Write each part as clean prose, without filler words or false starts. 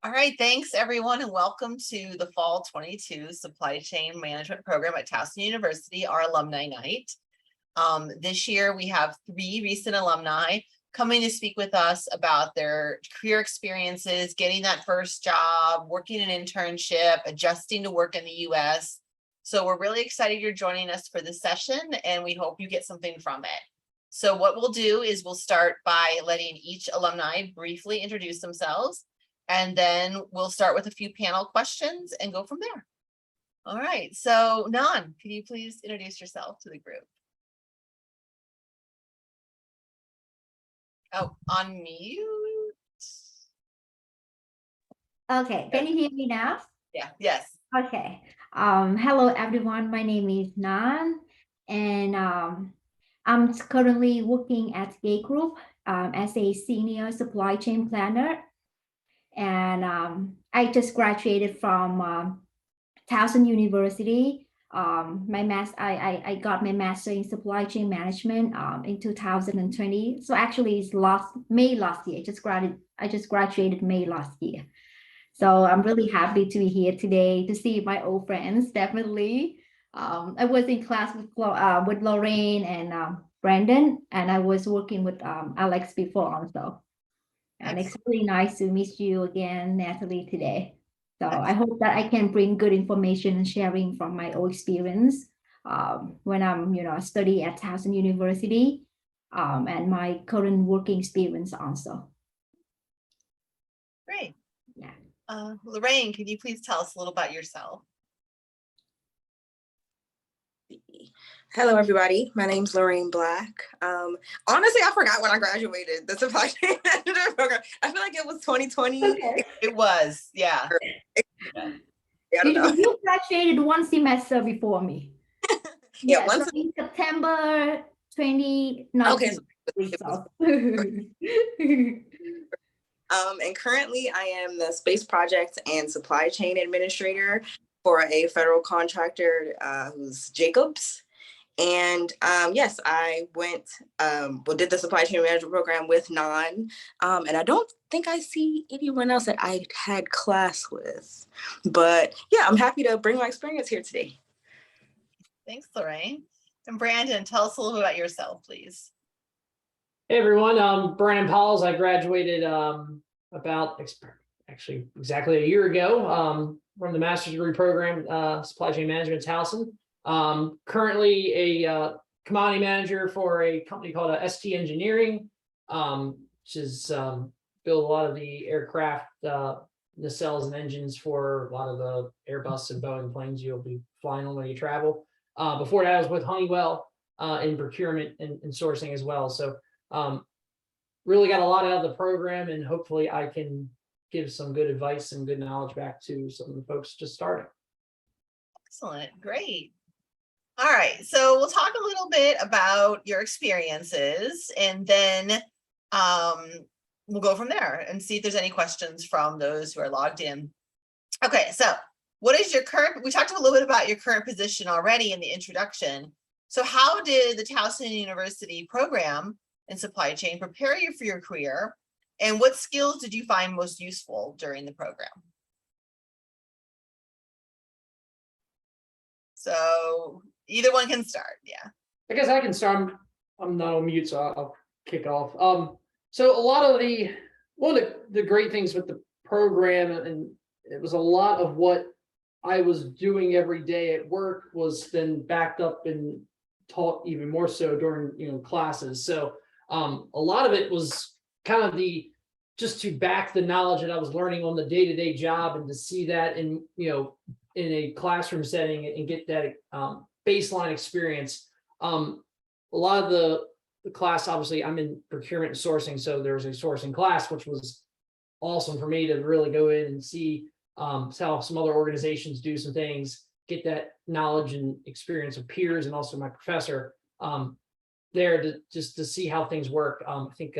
All right, thanks everyone, and welcome to the Fall 22 Supply Chain Management Program at Towson University, our Alumni Night. This year we have 3 recent alumni coming to speak with us about their career experiences, getting that first job, working an internship, adjusting to work in the US. So we're really excited you're joining us for this session, and we hope you get something from it. So what we'll do is we'll start by letting each alumni briefly introduce themselves, and then we'll start with a few panel questions and go from there. All right, so Nan, can you please introduce yourself to the group? Oh, on mute. Okay, can you hear me now? Yeah, yes. Okay. Hello everyone, my name is Nan, and I'm currently working at Gay Group as a senior supply chain planner. And I just graduated from Towson University. I got my master in supply chain management in 2020. So actually, it's May last year. I just graduated May last year. So I'm really happy to be here today to see my old friends. Definitely, I was in class with Lorraine and Brandon, and I was working with Alex before also. And it's really nice to meet you again, Natalie, today. So I hope that I can bring good information and sharing from my own experience when I'm, study at Towson University and my current working experience also. Great. Yeah. Lorraine, can you please tell us a little about yourself? Hello, everybody. My name's Lorraine Black. Honestly, I forgot when I graduated the supply chain management program. I feel like it was 2020. Okay. It was, yeah. You graduated one semester before me. Yeah, so in September 2019. Okay. And currently I am the space project and supply chain administrator for a federal contractor who's Jacobs. And yes, I did the supply chain management program with Nan. And I don't think I see anyone else that I had class with. But yeah, I'm happy to bring my experience here today. Thanks, Lorraine. And Brandon, tell us a little bit about yourself, please. Hey everyone, Brandon Pauls. I graduated about actually exactly a year ago from the master's degree program, supply chain management at Towson. Currently a commodity manager for a company called ST Engineering, which is build a lot of the aircraft nacelles and engines for a lot of the Airbus and Boeing planes you'll be flying on when you travel. Before that, I was with Honeywell in procurement and sourcing as well. So really got a lot out of the program, and hopefully I can give some good advice and good knowledge back to some of the folks just starting. Excellent, great. All right, so we'll talk a little bit about your experiences, and then we'll go from there and see if there's any questions from those who are logged in. Okay, so what is your current, we talked a little bit about your current position already in the introduction. So how did the Towson University program in supply chain prepare you for your career, and what skills did you find most useful during the program? So either one can start. Yeah, I guess I can start. I'm not on mute, so I'll kick off. So a lot of one of the great things with the program, and it was a lot of what I was doing every day at work was then backed up and taught even more so during classes. So a lot of it was kind of just to back the knowledge that I was learning on the day-to-day job, and to see that in a classroom setting and get that baseline experience. A lot of the class, obviously I'm in procurement and sourcing, so there's a sourcing class, which was awesome for me to really go in and see how some other organizations do some things, get that knowledge and experience of peers, and also my professor there to see how things work. I think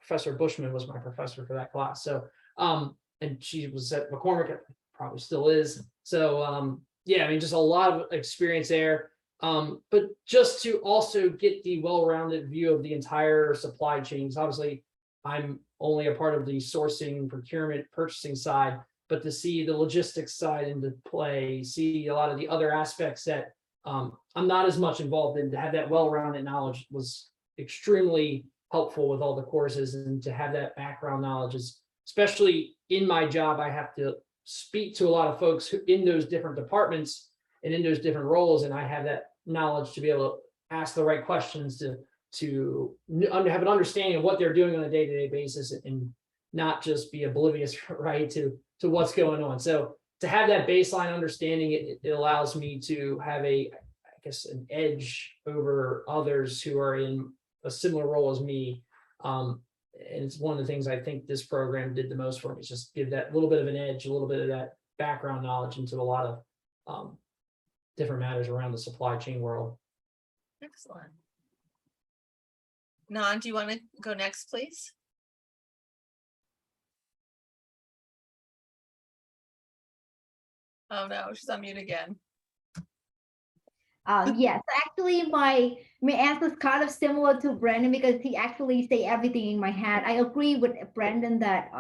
Professor Bushman was my professor for that class. So and she was at McCormick, probably still is. So yeah, I mean, just a lot of experience there. But just to also get the well-rounded view of the entire supply chains. Obviously, I'm only a part of the sourcing, procurement, purchasing side, but to see the logistics side into play, see a lot of the other aspects that I'm not as much involved in, to have that well-rounded knowledge was extremely helpful with all the courses, and to have that background knowledge is, especially in my job, I have to speak to a lot of folks who in those different departments and in those different roles, and I have that knowledge to be able to ask the right questions to have an understanding of what they're doing on a day-to-day basis, and not just be oblivious, right, to what's going on. So to have that baseline understanding, it allows me to have I guess, an edge over others who are in a similar role as me. And it's one of the things I think this program did the most for me, is just give that little bit of an edge, a little bit of that background knowledge into a lot of different matters around the supply chain world. Excellent. Nan, do you want to go next, please? Oh no, she's on mute again. Yes, actually, my answer is kind of similar to Brandon, because he actually say everything in my head. I agree with Brandon that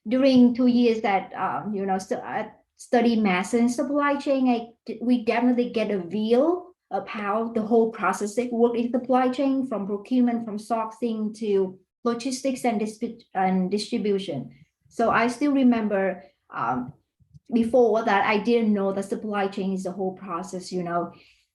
during 2 years that I study math and supply chain, we definitely get a view of how the whole processing work in supply chain, from procurement, from sourcing to logistics and distribution. So I still remember before that, I didn't know the supply chain is the whole process,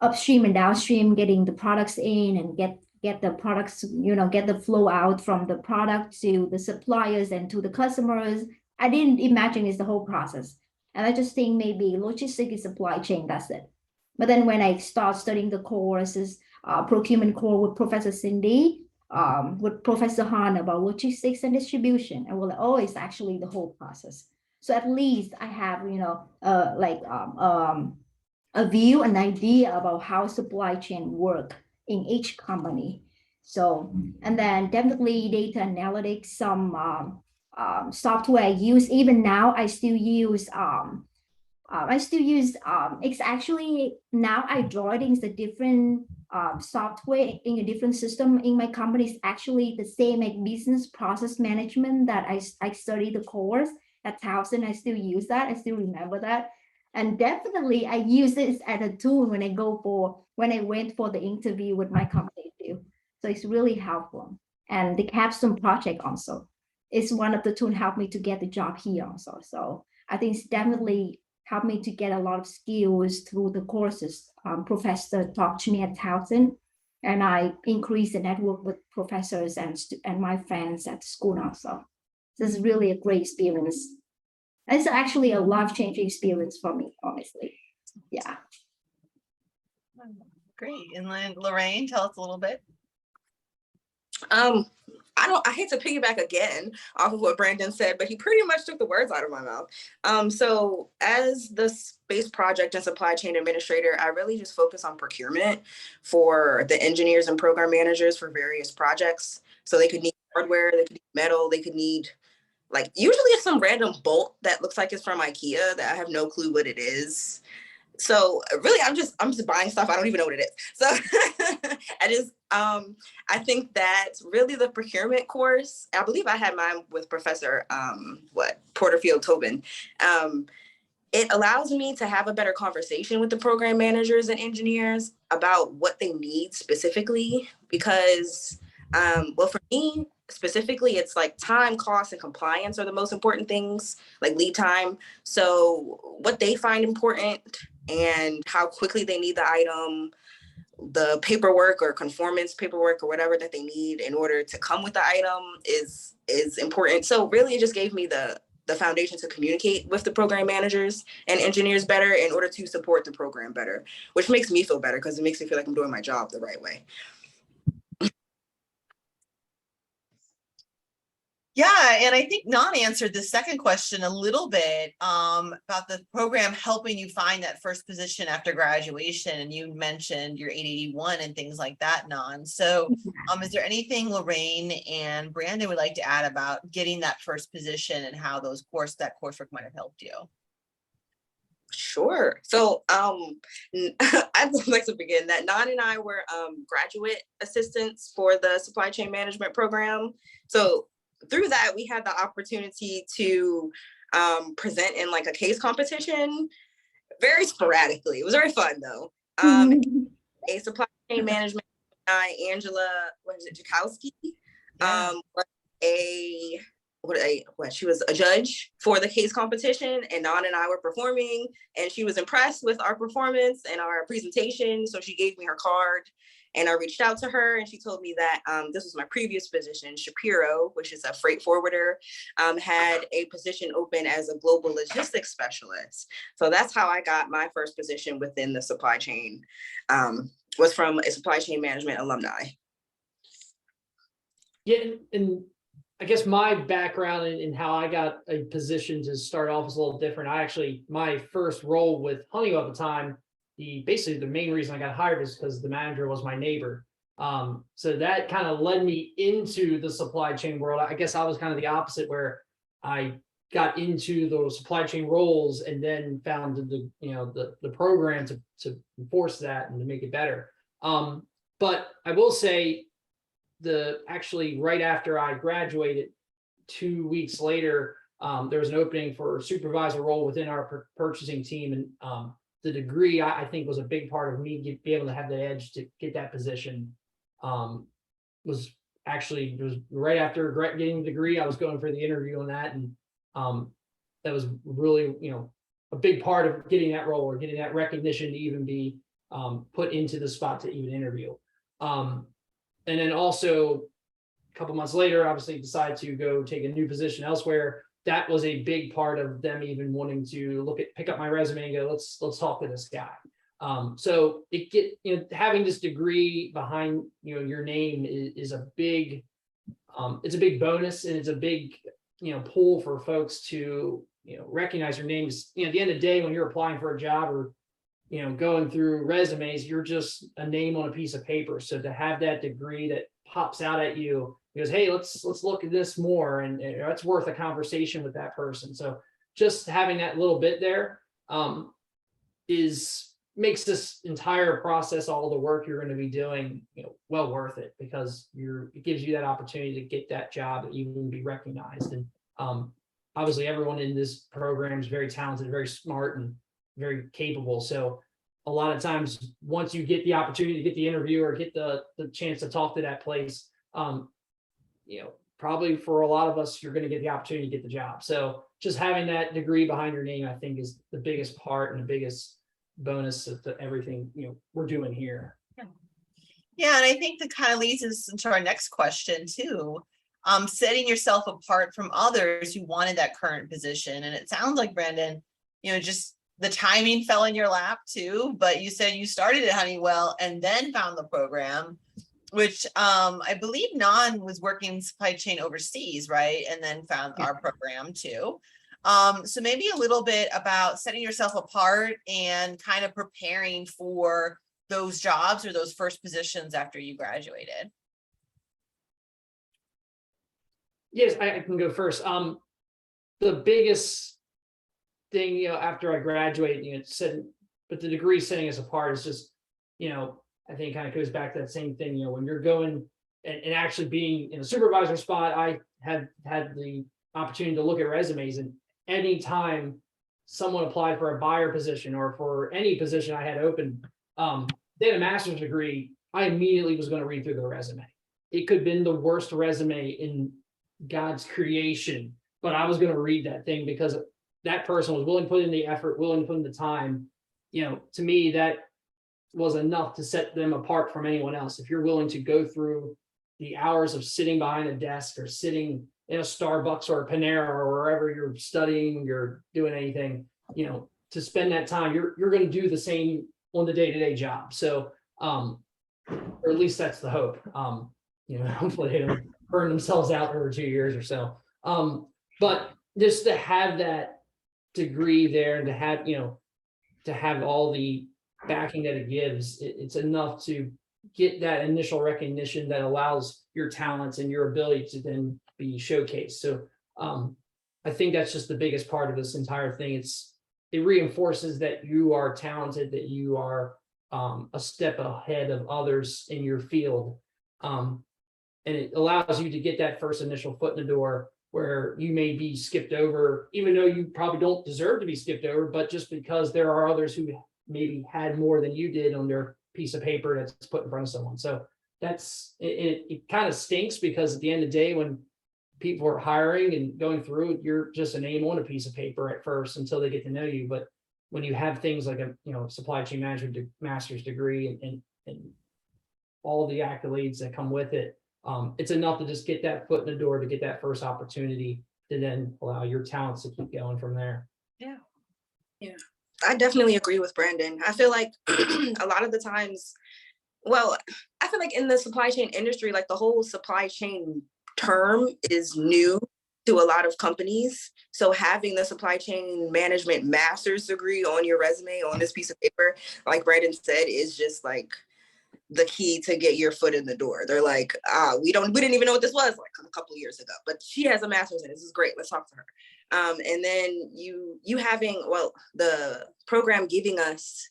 upstream and downstream, getting the products in and get the products, get the flow out from the product to the suppliers and to the customers. I didn't imagine it's the whole process. And I just think maybe logistics is supply chain, that's it. But then when I start studying the courses, procurement core with Professor Cindy, with Professor Han about logistics and distribution, and we're like, oh, it's actually the whole process. So at least I have, a view, an idea about how supply chain work in each company. So, and then definitely data analytics, some software I use. Even now, I still use it's actually now I joined in a different software in a different system in my company. Is actually the same like business process management that I studied the course at Towson. I still use that. I still remember that. And definitely I use this as a tool when I went for the interview with my company too. So it's really helpful. And the capstone project also is one of the tools helped me to get the job here also. So I think it's definitely helped me to get a lot of skills through the courses. Professor talked to me at Towson, and I increased the network with professors and my friends at school also. This is really a great experience. It's actually a life-changing experience for me, honestly. Yeah. Great. And then Lorraine, tell us a little bit. I hate to piggyback again off of what Brandon said, but he pretty much took the words out of my mouth. So as the space project and supply chain administrator, I really just focus on procurement for the engineers and program managers for various projects. So they could need hardware, they could need metal, they could need, like, usually it's some random bolt that looks like it's from IKEA that I have no clue what it is. So really, I'm just buying stuff. I don't even know what it is. So I think that really the procurement course, I believe I had mine with Professor Porterfield Tobin. It allows me to have a better conversation with the program managers and engineers about what they need specifically, because well, for me specifically, it's like time, cost, and compliance are the most important things, like lead time. So what they find important and how quickly they need the item, the paperwork or conformance paperwork or whatever that they need in order to come with the item is important. So really, it just gave me the foundation to communicate with the program managers and engineers better in order to support the program better, which makes me feel better because it makes me feel like I'm doing my job the right way. Yeah, and I think Nan answered the second question a little bit about the program helping you find that first position after graduation. And you mentioned your 881 and things like that, Nan. So is there anything Lorraine and Brandon would like to add about getting that first position and how that coursework might have helped you? Sure. So I'd like to begin that Nan and I were graduate assistants for the supply chain management program. So through that, we had the opportunity to present in like a case competition, very sporadically. It was very fun though. A supply chain management guy, Angela, what is it, Jakowski, was she was a judge for the case competition, and Dawn and I were performing, and she was impressed with our performance and our presentation. So she gave me her card, and I reached out to her, and she told me that this was my previous position, Shapiro, which is a freight forwarder, had a position open as a global logistics specialist. So that's how I got my first position within the supply chain, was from a supply chain management alumni. Yeah, and I guess my background and how I got a position to start off is a little different. My first role with Honeywell at the time, basically the main reason I got hired is because the manager was my neighbor. So that kind of led me into the supply chain world. I guess I was kind of the opposite, where I got into those supply chain roles and then found the program to enforce that and to make it better. But I will say, actually right after I graduated, 2 weeks later, there was an opening for a supervisor role within our purchasing team, and the degree I think was a big part of me be able to have the edge to get that position. Was right after getting the degree, I was going for the interview on that, and that was really a big part of getting that role or getting that recognition to even be put into the spot to even interview. And then also a couple months later, obviously decided to go take a new position elsewhere. That was a big part of them even wanting to pick up my resume and go, let's talk to this guy. So having this degree behind your name is a big, it's a big bonus, and it's a big pull for folks to recognize your names. At the end of the day, when you're applying for a job or going through resumes, you're just a name on a piece of paper. So to have that degree that pops out at you, because hey, let's look at this more, and that's worth a conversation with that person. So just having that little bit there makes this entire process, all the work you're going to be doing, well worth it, because it gives you that opportunity to get that job and even be recognized. And obviously everyone in this program is very talented, very smart, and very capable. So a lot of times, once you get the opportunity to get the interview or get the chance to talk to that place, probably for a lot of us, you're going to get the opportunity to get the job. So just having that degree behind your name, I think, is the biggest part and the biggest bonus of everything we're doing here. Yeah, and I think that kind of leads us into our next question too. Setting yourself apart from others who wanted that current position. And it sounds like, Brandon, just the timing fell in your lap too, but you said you started at Honeywell and then found the program, which I believe Nan was working supply chain overseas, right? And then found our program too. So maybe a little bit about setting yourself apart and kind of preparing for those jobs or those first positions after you graduated. Yes, I can go first. The biggest thing, after I graduated, but the degree setting us apart is just, I think it kind of goes back to that same thing, when you're going and actually being in a supervisor spot. I have had the opportunity to look at resumes, and anytime someone applied for a buyer position or for any position I had open, they had a master's degree, I immediately was going to read through the resume. It could have been the worst resume in God's creation, but I was going to read that thing because that person was willing to put in the effort, willing to put in the time. To me, that was enough to set them apart from anyone else. If you're willing to go through the hours of sitting behind a desk or sitting in a Starbucks or a Panera or wherever you're studying, you're doing anything, to spend that time, you're going to do the same on the day-to-day job. So, or at least that's the hope. Hopefully they don't burn themselves out over 2 years or so. But just to have that degree there and to have all the backing that it gives, it's enough to get that initial recognition that allows your talents and your ability to then be showcased. So I think that's just the biggest part of this entire thing. It reinforces that you are talented, that you are a step ahead of others in your field. And it allows you to get that first initial foot in the door where you may be skipped over, even though you probably don't deserve to be skipped over, but just because there are others who maybe had more than you did on their piece of paper that's put in front of someone. So that's it kind of stinks, because at the end of the day, when people are hiring and going through it, you're just a name on a piece of paper at first until they get to know you. But when you have things like a supply chain management master's degree and all the accolades that come with it, it's enough to just get that foot in the door, to get that first opportunity, to then allow your talents to keep going from there. Yeah. I definitely agree with Brandon. I feel like a lot of the times, well, I feel like in the supply chain industry, like the whole supply chain term is new to a lot of companies. So having the supply chain management master's degree on your resume on this piece of paper, like Brandon said, is just like the key to get your foot in the door. They're like, we didn't even know what this was like a couple of years ago, but she has a master's in it. This is great. Let's talk to her. And then you having, well, the program giving us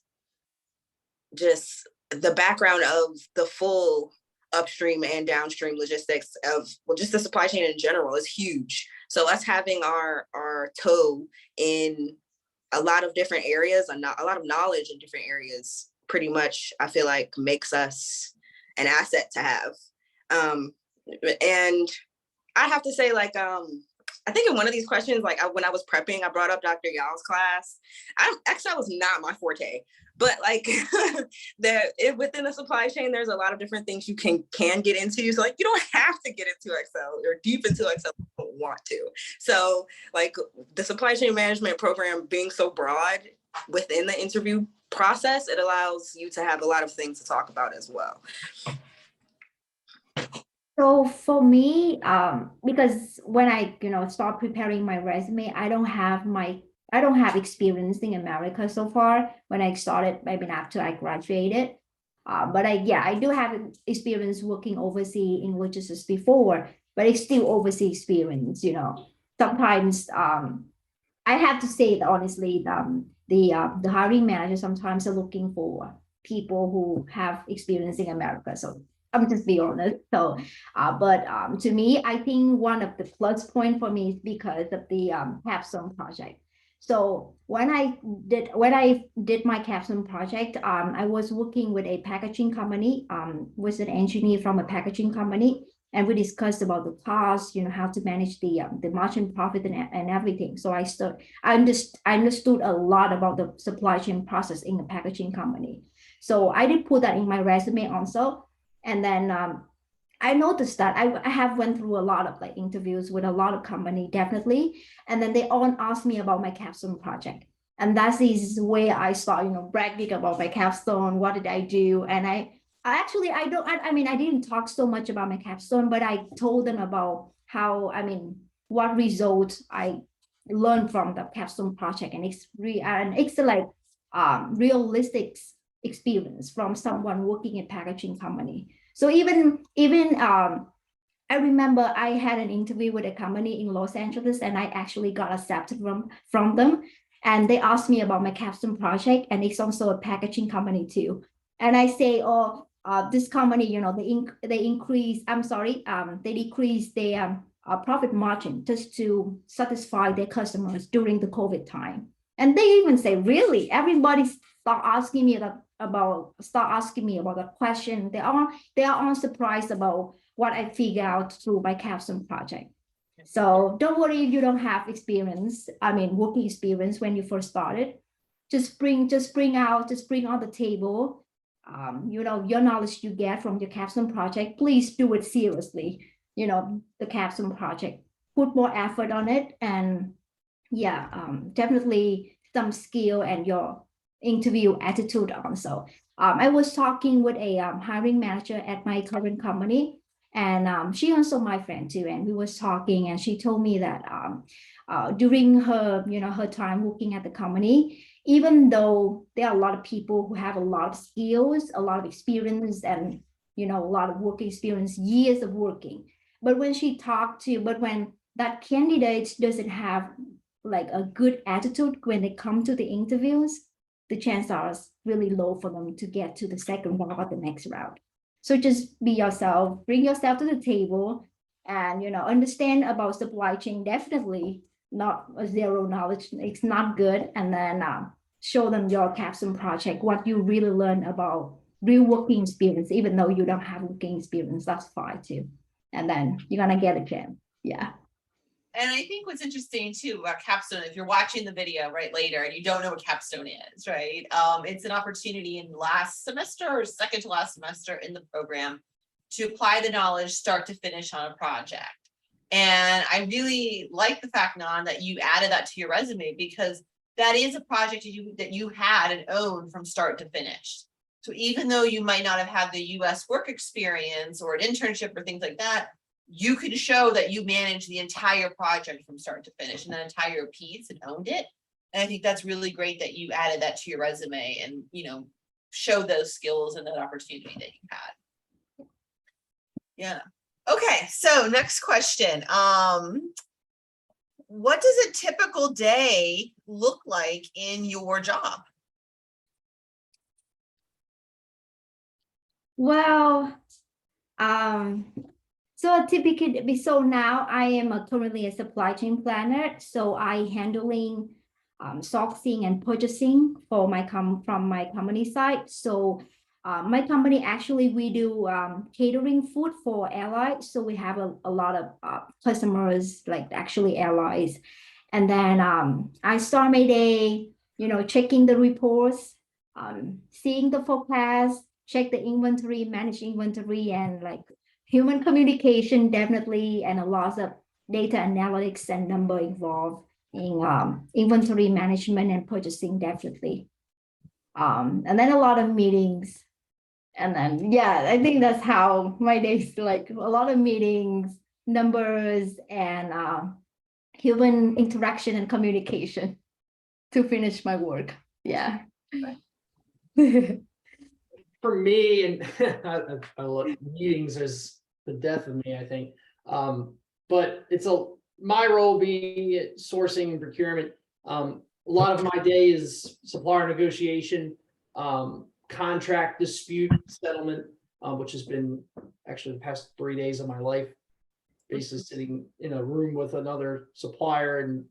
just the background of the full upstream and downstream logistics of, well, just the supply chain in general is huge. So us having our toe in a lot of different areas and a lot of knowledge in different areas pretty much, I feel like, makes us an asset to have. And I have to say, like, I think in one of these questions, like when I was prepping, I brought up Dr. Yal's class. Excel is not my forte, but like within the supply chain, there's a lot of different things you can get into. So like, you don't have to get into Excel or deep into Excel if you don't want to. So like the supply chain management program being so broad within the interview process, it allows you to have a lot of things to talk about as well. So for me, because when I, start preparing my resume, I don't have experience in America so far when I started, maybe after I graduated. But I do have experience working overseas in logistics before, but it's still overseas experience, Sometimes I have to say that honestly, the hiring manager sometimes are looking for people who have experience in America. So I'm just be honest. So, but to me, I think one of the plus point for me is because of the capstone project. So when I did my capstone project, I was working with a packaging company, was an engineer from a packaging company, and we discussed about the cost, how to manage the margin profit and everything. So I understood a lot about the supply chain process in the packaging company. So I did put that in my resume also. And then I noticed that I have went through a lot of like interviews with a lot of company, definitely. And then they all asked me about my capstone project. And that is where I start, bragging about my capstone. What did I do? And I didn't talk so much about my capstone, but I told them about what results I learned from the capstone project. And it's like realistic experience from someone working in packaging company. So even I remember I had an interview with a company in Los Angeles, and I actually got accepted from them. And they asked me about my capstone project, and it's also a packaging company too. And I say, this company, they decrease their profit margin just to satisfy their customers during the COVID time. And they even say, really, everybody start asking me about that question. They are all surprised about what I figure out through my capstone project. So don't worry if you don't have experience, working experience when you first started. Just bring on the table, your knowledge you get from your capstone project. Please do it seriously. The capstone project, put more effort on it, and definitely some skill and your interview attitude also. I was talking with a hiring manager at my current company, and she also my friend too. And we was talking, and she told me that during her, her time working at the company, even though there are a lot of people who have a lot of skills, a lot of experience, and a lot of work experience, years of working, but when that candidate doesn't have like a good attitude when they come to the interviews, the chances are really low for them to get to the second round or the next round. So just be yourself, bring yourself to the table, and understand about supply chain. Definitely not a zero knowledge. It's not good. And then show them your capstone project, what you really learn about real working experience, even though you don't have working experience, that's fine too. And then you're gonna get a gem. Yeah. And I think what's interesting too about capstone, if you're watching the video right later and you don't know what capstone is, right? It's an opportunity in last semester or second to last semester in the program to apply the knowledge start to finish on a project. And I really like the fact, Nan, that you added that to your resume, because that is a project that you had and owned from start to finish. So even though you might not have had the US work experience or an internship or things like that, you could show that you managed the entire project from start to finish and the entire piece and owned it. And I think that's really great that you added that to your resume and, show those skills and that opportunity that you had. Yeah. Okay. So next question. What does a typical day look like in your job? Well, so typically, so now I am currently a supply chain planner. So I handling sourcing and purchasing for from my company side. So my company actually we do catering food for airlines. So we have a lot of customers like actually airlines. And then I start my day, checking the reports, seeing the forecast, check the inventory, manage inventory, and like human communication definitely, and a lot of data analytics and number involved in inventory management and purchasing definitely. And then a lot of meetings. And then, yeah, I think that's how my days like a lot of meetings, numbers, and human interaction and communication to finish my work. Yeah. For me, and I love meetings is the death of me, I think. But it's my role being sourcing and procurement. A lot of my day is supplier negotiation, contract dispute settlement, which has been actually the past 3 days of my life, basically sitting in a room with another supplier and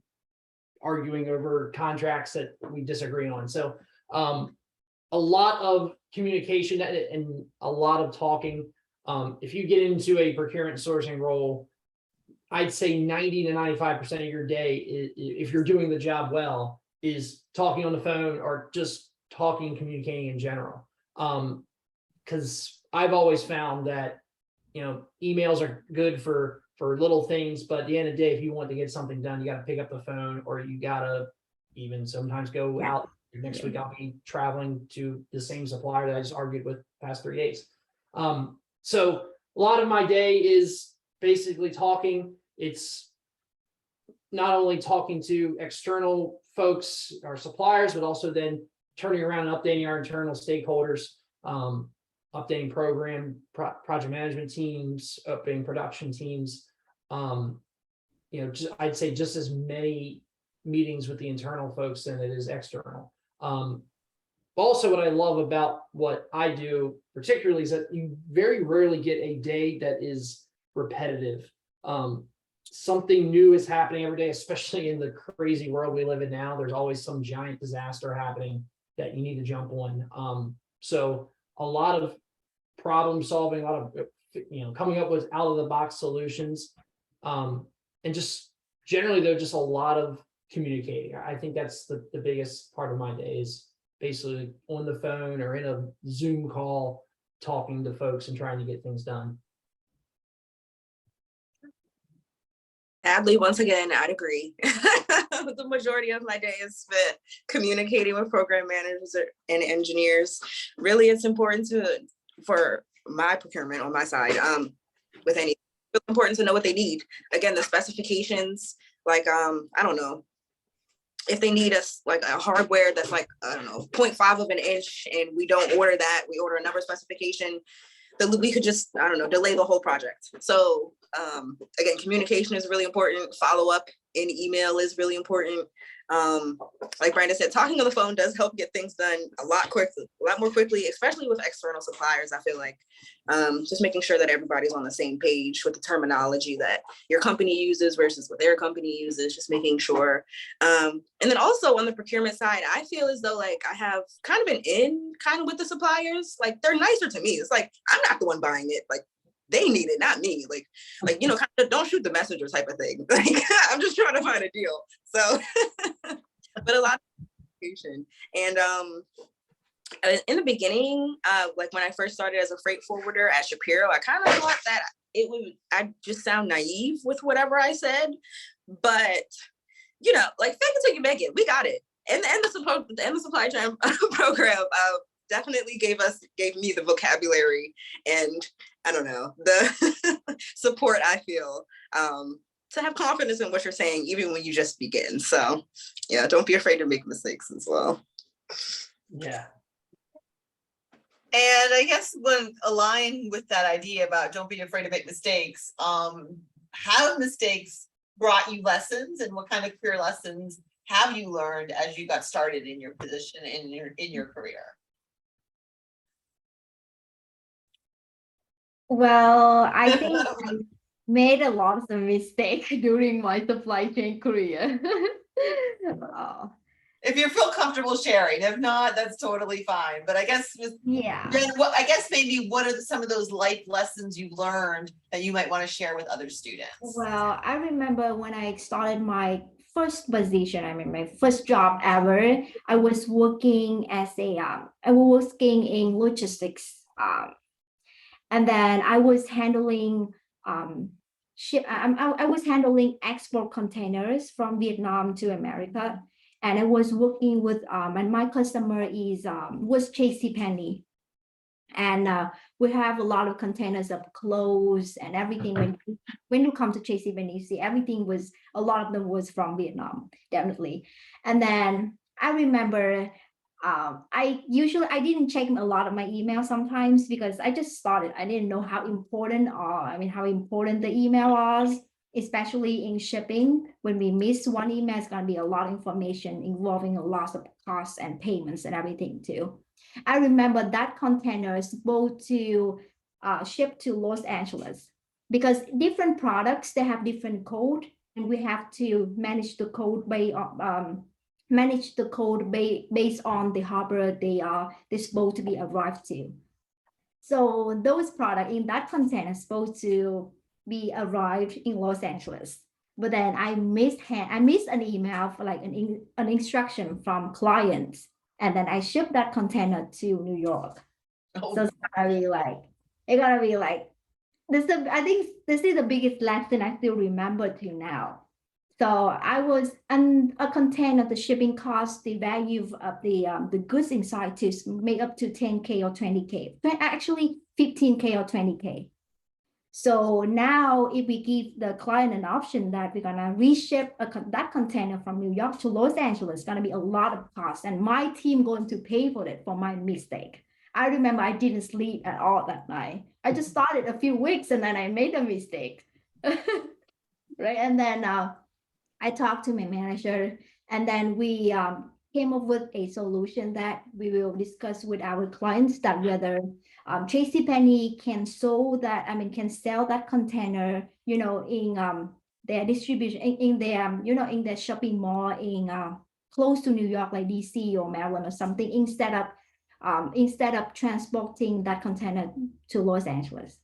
arguing over contracts that we disagree on. So a lot of communication and a lot of talking. If you get into a procurement sourcing role, I'd say 90 to 95% of your day, if you're doing the job well, is talking on the phone or just talking and communicating in general. Because I've always found that, emails are good for little things, but at the end of the day, if you want to get something done, you got to pick up the phone, or you got to even sometimes go out. Next week, I'll be traveling to the same supplier that I just argued with the past 3 days. So a lot of my day is basically talking. It's not only talking to external folks, our suppliers, but also then turning around and updating our internal stakeholders, updating project management teams, updating production teams. I'd say just as many meetings with the internal folks than it is external. Also, what I love about what I do particularly is that you very rarely get a day that is repetitive. Something new is happening every day, especially in the crazy world we live in now. There's always some giant disaster happening that you need to jump on. So a lot of problem solving, a lot of coming up with out of the box solutions, and just generally though, just a lot of communicating. I think that's the biggest part of my day is basically on the phone or in a Zoom call, talking to folks and trying to get things done. Sadly, once again, I'd agree. The majority of my day is spent communicating with program managers and engineers. Really, it's important for my procurement on my side, with any, it's important to know what they need. Again, the specifications, like, I don't know, if they need us like a hardware that's like, I don't know, 0.5 of an inch, and we don't order that, we order another specification, that we could just, I don't know, delay the whole project. So again, communication is really important. Follow up in email is really important. Like Brandon said, talking on the phone does help get things done a lot more quickly, especially with external suppliers. I feel like just making sure that everybody's on the same page with the terminology that your company uses versus what their company uses, just making sure. And then also on the procurement side, I feel as though like I have kind of been in kind of with the suppliers, like they're nicer to me. It's like, I'm not the one buying it. Like they need it, not me. Like, you know, kind of don't shoot the messenger type of thing. Like, I'm just trying to find a deal. So, but a lot of communication. And in the beginning, like when I first started as a freight forwarder at Shapiro, I kind of thought that I just sound naive with whatever I said. But, you know, like fake it till you make it. We got it. And the supply chain program definitely gave me the vocabulary and I don't know, the support I feel to have confidence in what you're saying, even when you just begin. So yeah, don't be afraid to make mistakes as well. Yeah. And I guess when aligned with that idea about don't be afraid to make mistakes, have mistakes brought you lessons, and what kind of career lessons have you learned as you got started in your position in your career? Well, I think I made a lot of mistakes during my supply chain career. If you feel comfortable sharing, if not, that's totally fine. But I guess Yeah. I guess maybe what are some of those life lessons you learned that you might want to share with other students? Well, I remember when I started my first position, I mean my first job ever, I was working as I was working in logistics. And then I was handling I was handling export containers from Vietnam to America, and I was working with and my customer was JCPenney, and we have a lot of containers of clothes and everything. When you come to JCPenney, you see everything was, a lot of them was from Vietnam, definitely. And then I remember I didn't check a lot of my email sometimes because I just started. I didn't know how important how important the email was, especially in shipping. When we miss one email, it's going to be a lot of information involving a lot of costs and payments and everything too. I remember that container is supposed to ship to Los Angeles because different products, they have different code, and we have to manage the code based on the harbor they're supposed to be arrived to. So those products in that container is supposed to be arrived in Los Angeles. But then I missed an email for like an instruction from clients, and then I shipped that container to New York. Oh. So I think this is the biggest lesson I still remember till now. So I was on a container, the shipping cost, the value of the goods inside to make up to 10K or 20K, actually 15K or 20K. So now if we give the client an option that we're gonna reship that container from New York to Los Angeles, it's gonna be a lot of cost, and my team going to pay for it for my mistake. I remember I didn't sleep at all that night. I just started a few weeks and then I made a mistake. Right, and then I talked to my manager, and then we came up with a solution that we will discuss with our clients, that whether JCPenney can sell that container, in their distribution, in their shopping mall in close to New York, like DC or Maryland or something, instead of transporting that container to Los Angeles.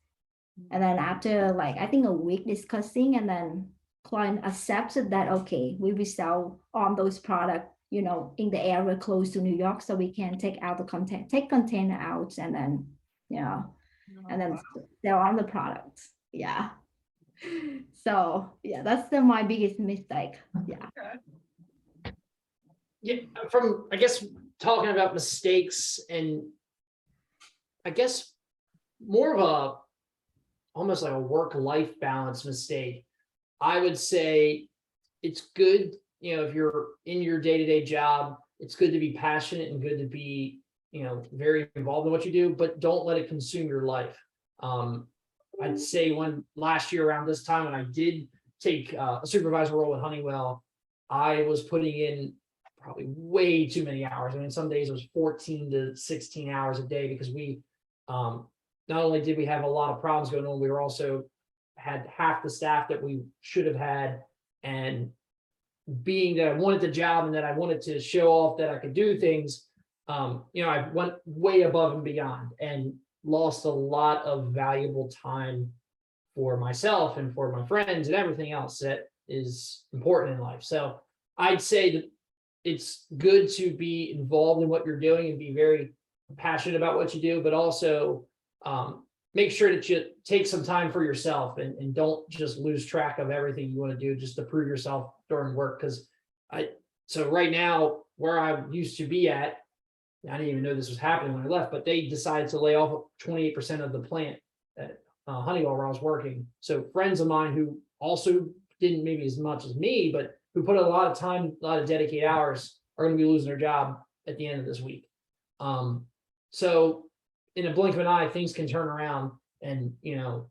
And then after I think a week discussing, and then client accepted that, okay, we will sell on those products, in the area close to New York, so we can take container out, and then, and then sell on the products. Yeah. So yeah, that's my biggest mistake. Yeah. Yeah, from, I guess, talking about mistakes, and I guess more of almost like a work-life balance mistake, I would say it's good, if you're in your day-to-day job, it's good to be passionate and good to be, very involved in what you do, but don't let it consume your life. I'd say last year around this time, when I did take a supervisor role at Honeywell, I was putting in probably way too many hours. I mean, some days it was 14 to 16 hours a day because we, not only did we have a lot of problems going on, we were also had half the staff that we should have had. And being that I wanted the job and that I wanted to show off that I could do things, I went way above and beyond and lost a lot of valuable time for myself and for my friends and everything else that is important in life. So I'd say that it's good to be involved in what you're doing and be very passionate about what you do, but also make sure that you take some time for yourself and don't just lose track of everything you want to do just to prove yourself during work. Because so right now, where I used to be at, I didn't even know this was happening when I left, but they decided to lay off 28% of the plant at Honeywell where I was working. So friends of mine who also didn't maybe as much as me, but who put a lot of time, a lot of dedicated hours, are going to be losing their job at the end of this week. So in a blink of an eye, things can turn around, and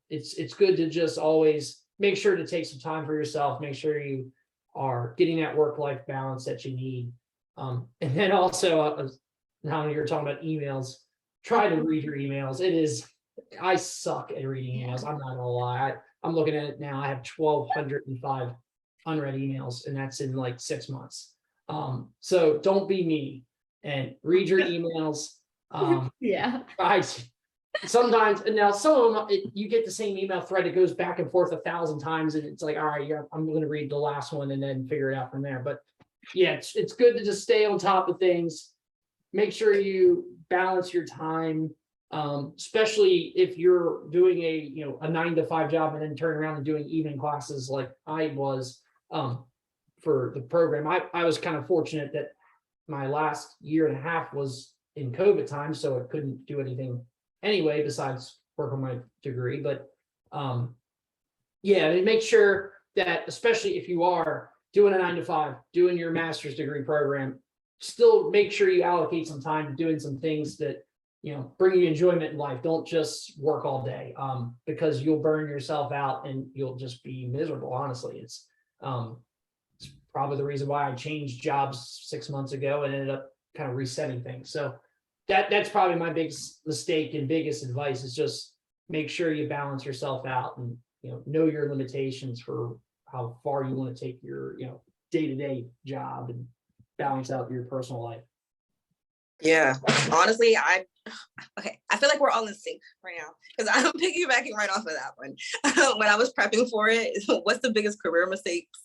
it's good to just always make sure to take some time for yourself, make sure you are getting that work-life balance that you need. And then also, now you're talking about emails, try to read your emails. I suck at reading emails. I'm not gonna lie. I'm looking at it now. I have 1,205 unread emails, and that's in like 6 months. So don't be me and read your emails. Yeah. Sometimes, and now some of them, you get the same email thread. It goes back and forth 1,000 times, and it's like, all right, yeah, I'm going to read the last one and then figure it out from there. But yeah, it's good to just stay on top of things. Make sure you balance your time, especially if you're doing a 9 to 5 job and then turn around and doing evening classes like I was for the program. I was kind of fortunate that my last year and a half was in COVID time, so I couldn't do anything anyway besides work on my degree. But make sure that, especially if you are doing a 9 to 5, doing your master's degree program, still make sure you allocate some time to doing some things that bring you enjoyment in life. Don't just work all day, because you'll burn yourself out and you'll just be miserable. Honestly, it's probably the reason why I changed jobs 6 months ago and ended up kind of resetting things. So that's probably my biggest mistake and biggest advice, is just make sure you balance yourself out and know your limitations for how far you want to take your day-to-day job and balance out your personal life. Yeah, honestly, I feel like we're all in sync right now, because I'm piggybacking right off of that one. When I was prepping for it, what's the biggest career mistakes?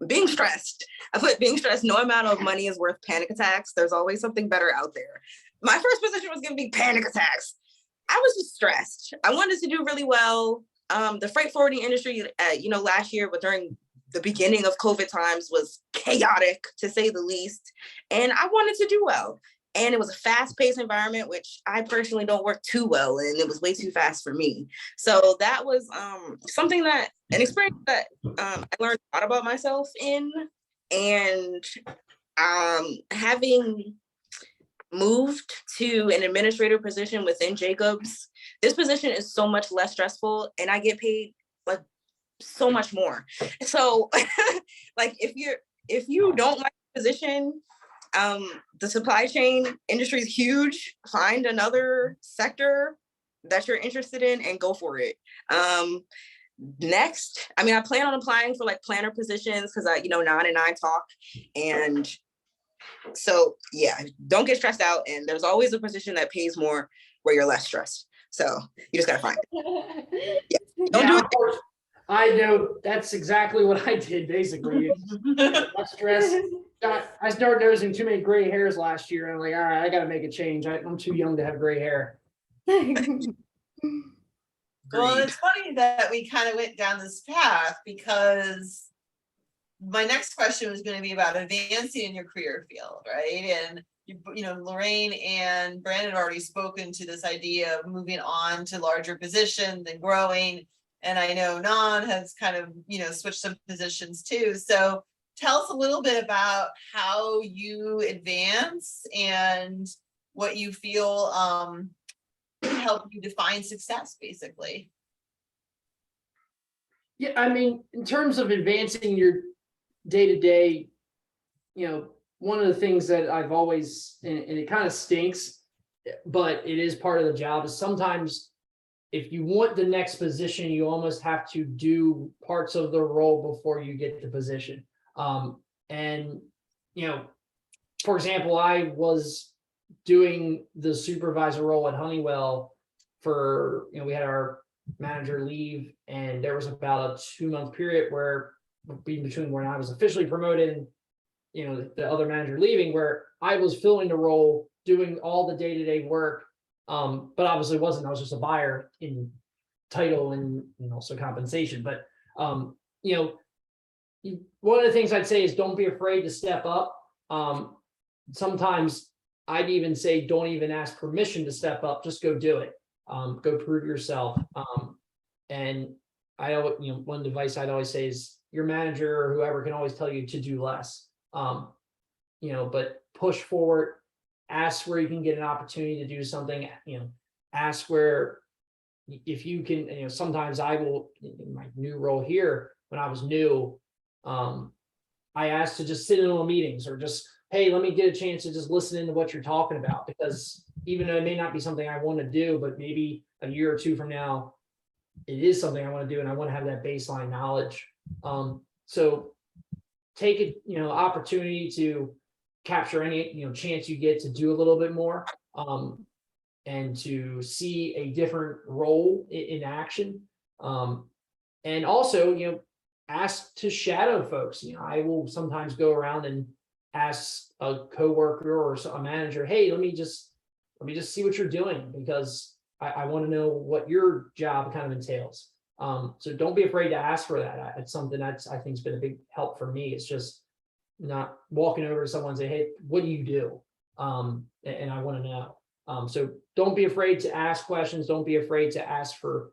Being stressed. I put being stressed. No amount of money is worth panic attacks. There's always something better out there. My first position was giving me panic attacks. I was just stressed. I wanted to do really well. The freight forwarding industry, last year, but during the beginning of COVID times, was chaotic to say the least. And I wanted to do well. And it was a fast-paced environment, which I personally don't work too well in. It was way too fast for me. So that was an experience that I learned a lot about myself in. And having moved to an administrator position within Jacobs, this position is so much less stressful, and I get paid like so much more. So like if you don't like the position, the supply chain industry is huge. Find another sector that you're interested in and go for it. Next, I plan on applying for like planner positions, because Nan and I talk, and so yeah, don't get stressed out. And there's always a position that pays more where you're less stressed. So you just gotta find it. Yeah. Don't do it. I know that's exactly what I did basically. Less stress. I started noticing too many gray hairs last year, and I'm like, all right, I got to make a change. I'm too young to have gray hair. Well, it's funny that we kind of went down this path, because my next question was going to be about advancing in your career field, right? And Lorraine and Brandon have already spoken to this idea of moving on to larger positions and growing. And I know Nan has kind of, switched some positions too. So tell us a little bit about how you advance and what you feel help you define success, basically. Yeah, I mean, in terms of advancing your day-to-day, one of the things that I've always, and it kind of stinks, but it is part of the job, is sometimes if you want the next position, you almost have to do parts of the role before you get the position. And, for example, I was doing the supervisor role at Honeywell for, we had our manager leave, and there was about a 2-month period where between when I was officially promoted and the other manager leaving, where I was filling the role, doing all the day-to-day work, but obviously I was just a buyer in title and also compensation. But one of the things I'd say is don't be afraid to step up. Sometimes I'd even say don't even ask permission to step up, just go do it. Go prove yourself. And one advice I'd always say is your manager or whoever can always tell you to do less. But push forward, ask where you can get an opportunity to do something, ask where, if you can, sometimes I will, in my new role here, when I was new, I asked to just sit in on meetings, or just, hey, let me get a chance to just listen into what you're talking about, because even though it may not be something I want to do, but maybe a year or two from now, it is something I want to do, and I want to have that baseline knowledge. So take it, opportunity to capture any, chance you get to do a little bit more, and to see a different role in action. And also, ask to shadow folks. I will sometimes go around and ask a coworker or a manager, hey, let me just see what you're doing, because I want to know what your job kind of entails. So don't be afraid to ask for that. It's something that's, I think, has been a big help for me. It's just not walking over to someone and say, hey, what do you do? And I want to know. So don't be afraid to ask questions. Don't be afraid to ask for,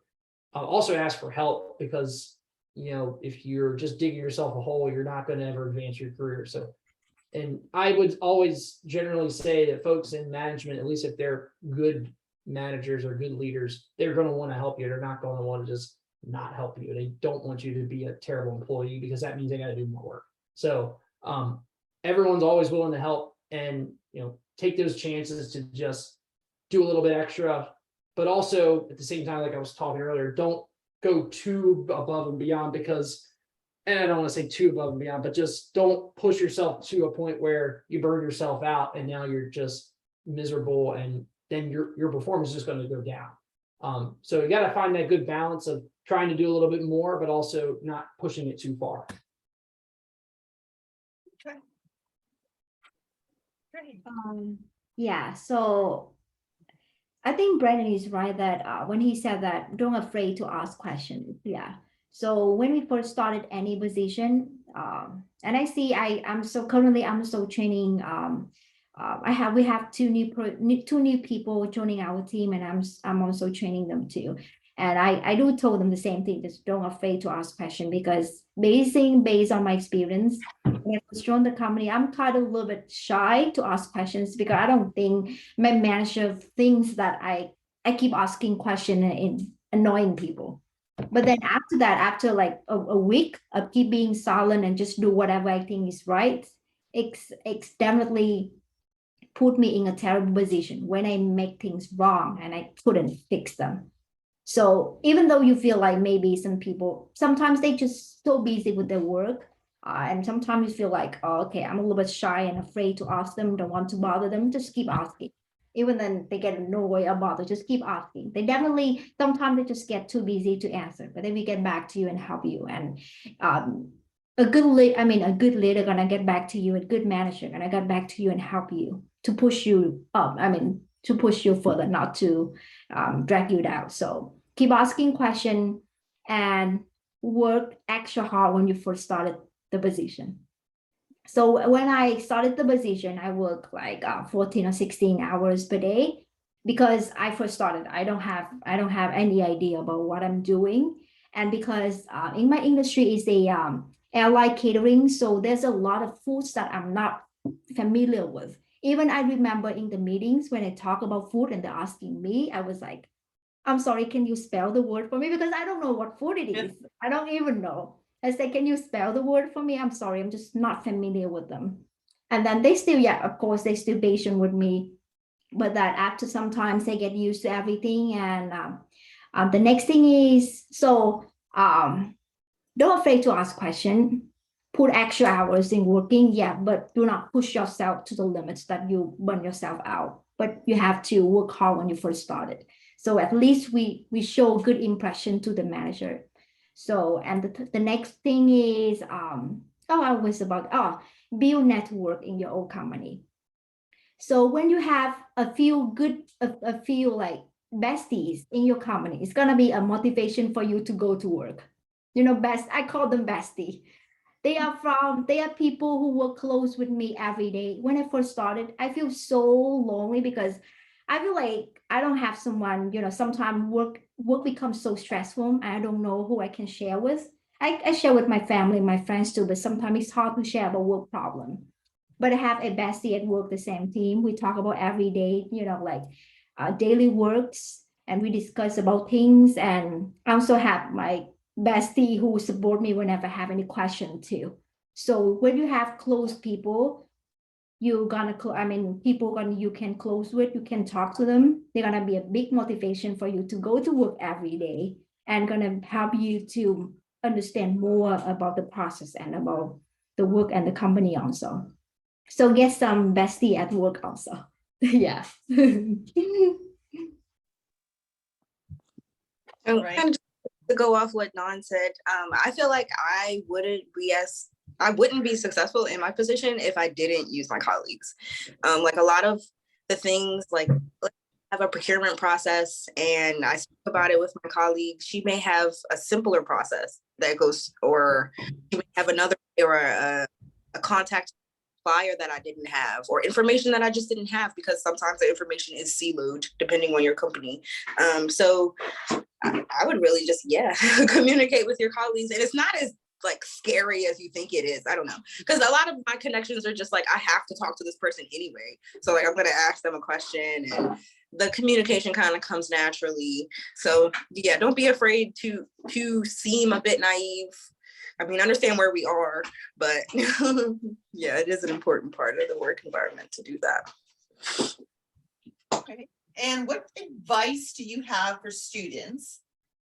also ask for help, because, if you're just digging yourself a hole, you're not going to ever advance your career. So, and I would always generally say that folks in management, at least if they're good managers or good leaders, they're going to want to help you. They're not going to want to just not help you. They don't want you to be a terrible employee, because that means they got to do more work. So everyone's always willing to help, and take those chances to just do a little bit extra, but also at the same time, like I was talking earlier, don't go too above and beyond, because, and I don't want to say too above and beyond, but just don't push yourself to a point where you burn yourself out and now you're just miserable, and then your performance is just going to go down. So you got to find that good balance of trying to do a little bit more, but also not pushing it too far. Okay. Great. Yeah, so I think Brandon is right that when he said that don't afraid to ask questions. Yeah. So when we first started any position, and I'm so training. We have two new people joining our team, and I'm also training them too. And I do told them the same thing, just don't afraid to ask questions, because based on my experience, when I was joined the company, I'm kind of a little bit shy to ask questions, because I don't think my manager thinks that I keep asking questions and annoying people. But then after that, after like a week of keep being silent and just do whatever I think is right, it's definitely put me in a terrible position when I make things wrong and I couldn't fix them. So even though you feel like maybe some people, sometimes they just so busy with their work, and sometimes you feel like, oh, okay, I'm a little bit shy and afraid to ask them, don't want to bother them, just keep asking. Even then they get annoyed or bothered, just keep asking. Sometimes they just get too busy to answer, but then we get back to you and help you. And a good leader gonna get back to you, a good manager gonna get back to you and help you to push you up. To push you further, not to drag you down. So keep asking questions and work extra hard when you first started the position. So when I started the position, I worked like 14 or 16 hours per day, because I first started. I don't have any idea about what I'm doing. And because in my industry is a airline catering, so there's a lot of foods that I'm not familiar with. Even I remember in the meetings when I talk about food and they're asking me, I was like, I'm sorry, can you spell the word for me? Because I don't know what food it is. I don't even know. I said, can you spell the word for me? I'm sorry, I'm just not familiar with them. And then they still, yeah, of course, they still patient with me. But that after sometimes they get used to everything. And the next thing is, so don't afraid to ask question. Put extra hours in working, yeah, but do not push yourself to the limits that you burn yourself out. But you have to work hard when you first started. So at least we show good impression to the manager. So and the next thing is I was about build network in your own company. So when you have a few good a few like besties in your company, it's gonna be a motivation for you to go to work. You know, I call them bestie. They are people who work close with me every day. When I first started, I feel so lonely because I feel like I don't have someone, you know, sometimes work becomes so stressful. I don't know who I can share with. I share with my family, my friends too, but sometimes it's hard to share about work problem. But I have a bestie at work, the same team. We talk about every day, you know, like daily works, and we discuss about things. And I also have my bestie who support me whenever I have any question too. So when you have close people, you're gonna, people gonna you can close with, you can talk to them. They're gonna be a big motivation for you to go to work every day and gonna help you to understand more about the process and about the work and the company also. So get some bestie at work also. Yeah. And Right. kind of to go off what Nan said, I feel like I wouldn't be successful in my position if I didn't use my colleagues. Like a lot of the things, like I have a procurement process and I speak about it with my colleagues. She may have a simpler process that goes, or she may have another, or a contact flyer that I didn't have, or information that I just didn't have, because sometimes the information is siloed depending on your company. So I would really just, communicate with your colleagues. And it's not as like scary as you think it is. I don't know. Because a lot of my connections are just like, I have to talk to this person anyway. So like, I'm going to ask them a question and the communication kind of comes naturally. So yeah, don't be afraid to seem a bit naive. I mean, understand where we are, but yeah, it is an important part of the work environment to do that. Okay. And what advice do you have for students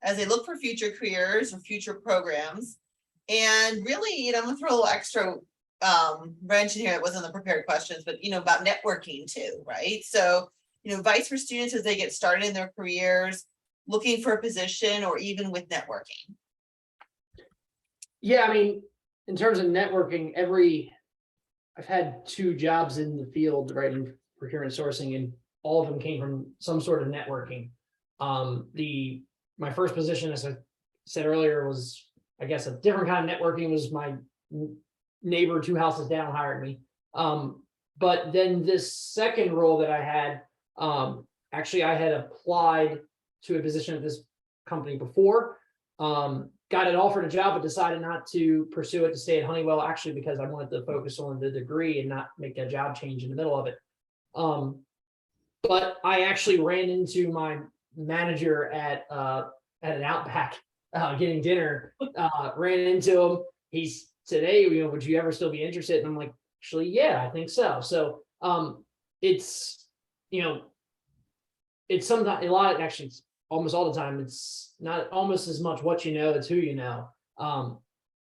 as they look for future careers or future programs? And really, you know, I'm gonna throw a little extra wrench in here that wasn't the prepared questions, but you know, about networking too, right? So, you know, advice for students as they get started in their careers, looking for a position, or even with networking. Yeah, I mean, in terms of networking, I've had 2 jobs in the field, right, in procurement sourcing, and all of them came from some sort of networking. My first position, as I said earlier, was, I guess, a different kind of networking. Was my neighbor 2 houses down hired me. But then this second role that I had, actually, I had applied to a position at this company before. Got it offered a job, but decided not to pursue it, to stay at Honeywell, actually, because I wanted to focus on the degree and not make a job change in the middle of it. But I actually ran into my manager at an Outback getting dinner. Ran into him. He said, "Hey, you know, would you ever still be interested?" And I'm like, "Actually, yeah, I think so." So it's, you know, it's sometimes actually almost all the time, it's not almost as much what you know, it's who you know.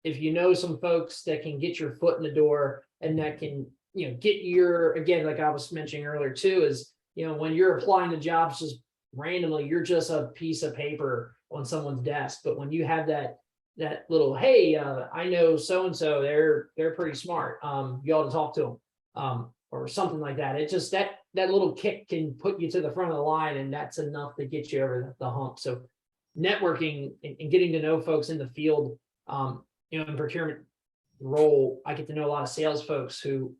If you know some folks that can get your foot in the door and that can, you know, get your, again, like I was mentioning earlier too, is, you know, when you're applying to jobs just randomly, you're just a piece of paper on someone's desk. But when you have that little, hey, I know so-and-so, they're pretty smart. You ought to talk to them. Or something like that. It just, that little kick can put you to the front of the line, and that's enough to get you over the hump. So networking and getting to know folks in the field, you know, in procurement role, I get to know a lot of sales folks who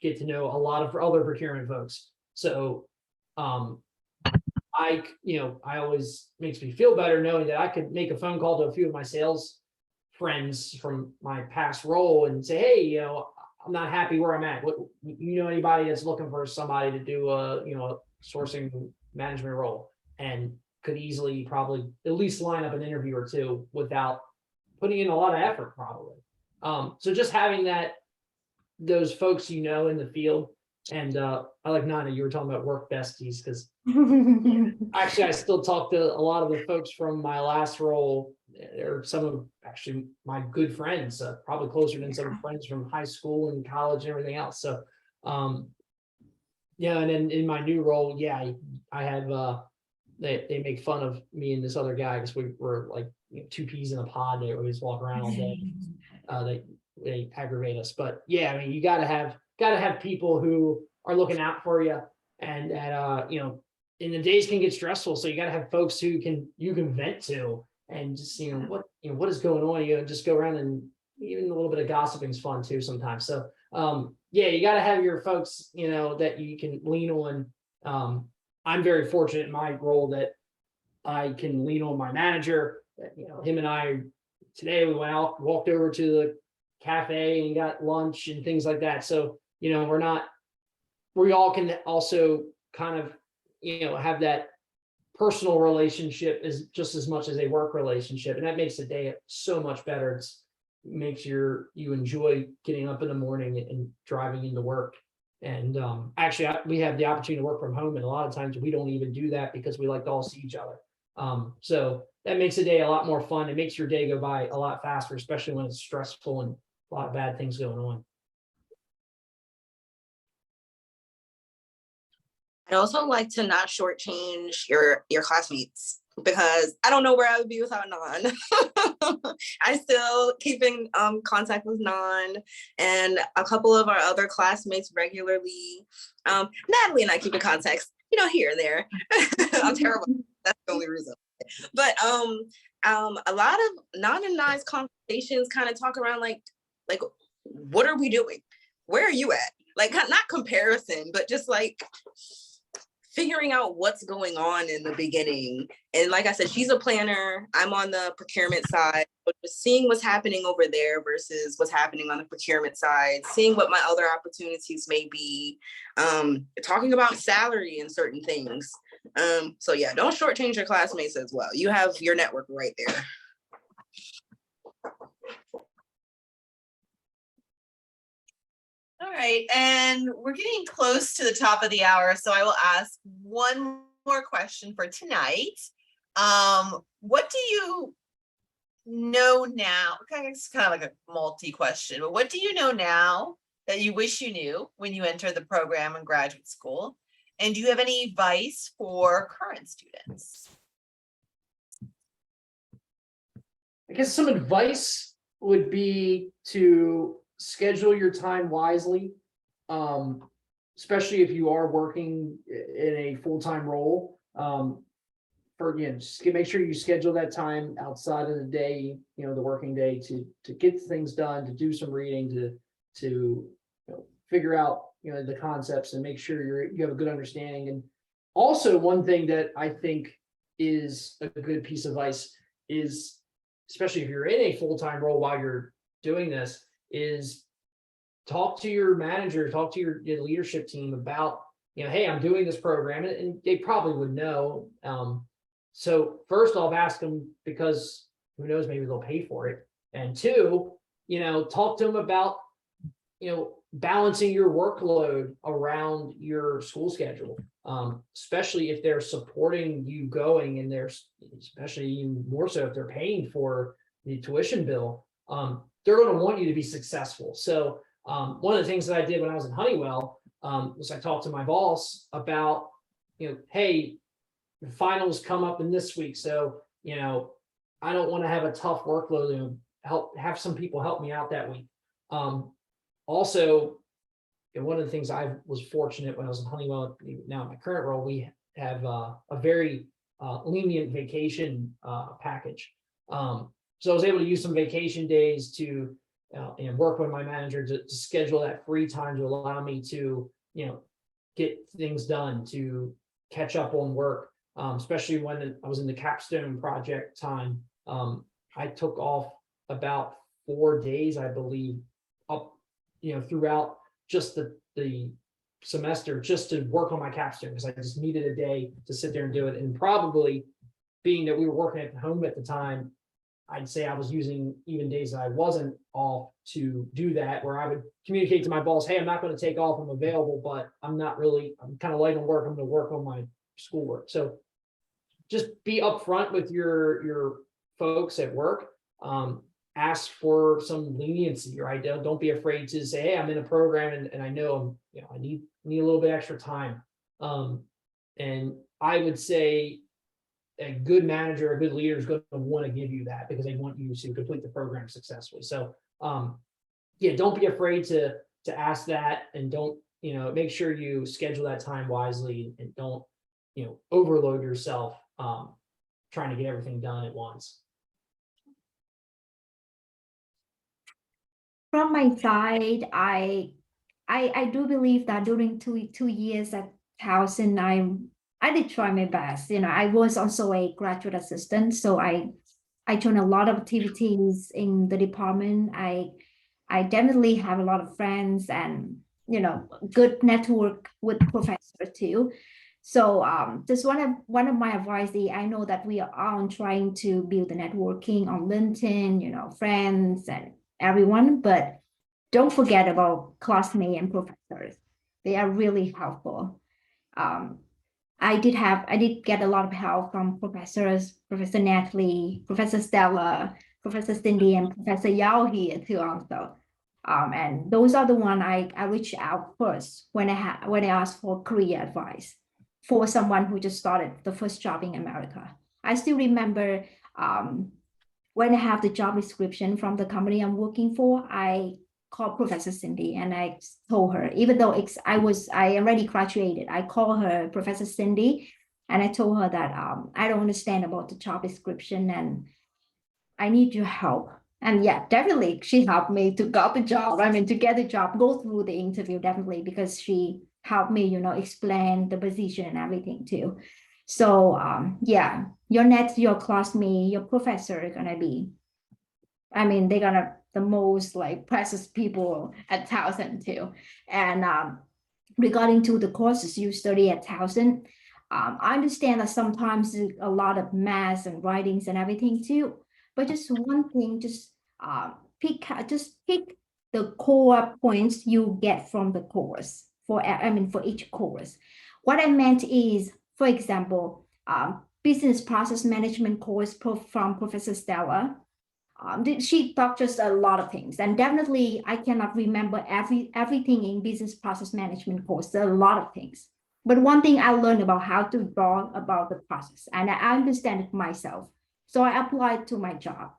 get to know a lot of other procurement folks. So I always makes me feel better knowing that I could make a phone call to a few of my sales friends from my past role and say, hey, you know, I'm not happy where I'm at. What, you know, anybody that's looking for somebody to do a, you know, a sourcing management role? And could easily probably at least line up an interview or two without putting in a lot of effort, probably. So just having those folks in the field, and I like Nana, you were talking about work besties, because actually I still talk to a lot of the folks from my last role, or some of actually my good friends, probably closer than some friends from high school and college and everything else. So yeah, and then in my new role, yeah, I have they make fun of me and this other guy because we were like two peas in a pod. They always walk around all day. They aggravate us, but yeah, I mean, you gotta have people who are looking out for you, and that and the days can get stressful, so you gotta have folks who you can vent to, and just what is going on. Just go around, and even a little bit of gossiping is fun too sometimes. So yeah, you got to have your folks, that you can lean on. I'm very fortunate in my role that I can lean on my manager. Him and I today we went out, walked over to the cafe and got lunch and things like that. So we all can also kind of have that personal relationship is just as much as a work relationship, and that makes the day so much better. It makes you enjoy getting up in the morning and driving into work. And actually, we have the opportunity to work from home, and a lot of times we don't even do that because we like to all see each other. So that makes the day a lot more fun. It makes your day go by a lot faster, especially when it's stressful and a lot of bad things going on. I'd also like to not shortchange your classmates, because I don't know where I would be without Nan. I still keep in contact with Nan and a couple of our other classmates regularly. Natalie and I keep in contact, here and there. I'm terrible. That's the only reason. But a lot of Nan and I's conversations kind of talk around like, what are we doing? Where are you at? Like, not comparison, but just like figuring out what's going on in the beginning. And like I said, she's a planner. I'm on the procurement side. So just seeing what's happening over there versus what's happening on the procurement side, seeing what my other opportunities may be, talking about salary and certain things. So yeah, don't shortchange your classmates as well. You have your network right there. All right, and we're getting close to the top of the hour, so I will ask one more question for tonight. What do you know now? Okay, it's kind of like a multi-question, but what do you know now that you wish you knew when you entered the program in graduate school? And do you have any advice for current students? I guess some advice would be to schedule your time wisely, especially if you are working in a full-time role. Just make sure you schedule that time outside of the day, the working day, to get things done, to do some reading, to figure out the concepts and make sure you have a good understanding. And also, one thing that I think is a good piece of advice is, especially if you're in a full-time role while you're doing this, is talk to your manager, talk to your leadership team about, hey, I'm doing this program, and they probably would know. So first off, ask them, because who knows, maybe they'll pay for it. And two, talk to them about, balancing your workload around your school schedule, especially if they're supporting you going, and especially even more so if they're paying for the tuition bill. They're going to want you to be successful. So one of the things that I did when I was in Honeywell was I talked to my boss about, hey, the finals come up in this week, so I don't want to have a tough workload, and have some people help me out that week. Also, one of the things I was fortunate when I was in Honeywell, now in my current role, we have a very lenient vacation package. So I was able to use some vacation days to and work with my manager to schedule that free time to allow me to, get things done, to catch up on work, especially when I was in the capstone project time. I took off about 4 days, I believe, up, throughout just the semester, just to work on my capstone, because I just needed a day to sit there and do it. And probably being that we were working at home at the time, I'd say I was using even days that I wasn't off to do that, where I would communicate to my boss, hey, I'm not going to take off, I'm available, but I'm kind of light on work, I'm going to work on my schoolwork. So just be upfront with your folks at work. Ask for some leniency, right? Don't be afraid to say, hey, I'm in a program and I know I need a little bit extra time. And I would say a good manager, a good leader is going to want to give you that because they want you to complete the program successfully. So yeah, don't be afraid to ask that, and don't, make sure you schedule that time wisely, and don't, overload yourself trying to get everything done at once. From my side, I do believe that during two years at Towson, I did try my best. I was also a graduate assistant, so I joined a lot of activities in the department. I definitely have a lot of friends and good network with professors too. So just one of my advice, I know that we are on trying to build the networking on LinkedIn, friends and everyone, but don't forget about classmates and professors. They are really helpful. I did get a lot of help from professors, Professor Natalie, Professor Stella, Professor Cindy, and Professor Yao here too also. And those are the one I reached out first when I asked for career advice for someone who just started the first job in America. I still remember when I have the job description from the company I'm working for, I called Professor Cindy and I told her, even though I already graduated, I called her Professor Cindy and I told her that I don't understand about the job description and I need your help. And yeah, definitely she helped me to get the job. To get the job, go through the interview, definitely, because she helped me, explain the position and everything too. So yeah, your classmate, your professor are gonna be, they're gonna the most like precious people at Towson too. And regarding to the courses you study at Towson, I understand that sometimes a lot of math and writings and everything too. But just one thing, just pick the core points you get from the course for each course. What I meant is, for example, business process management course from Professor Stella. She taught just a lot of things, and definitely I cannot remember everything in business process management course. There are a lot of things, but one thing I learned about how to draw about the process, and I understand it myself. So I applied to my job,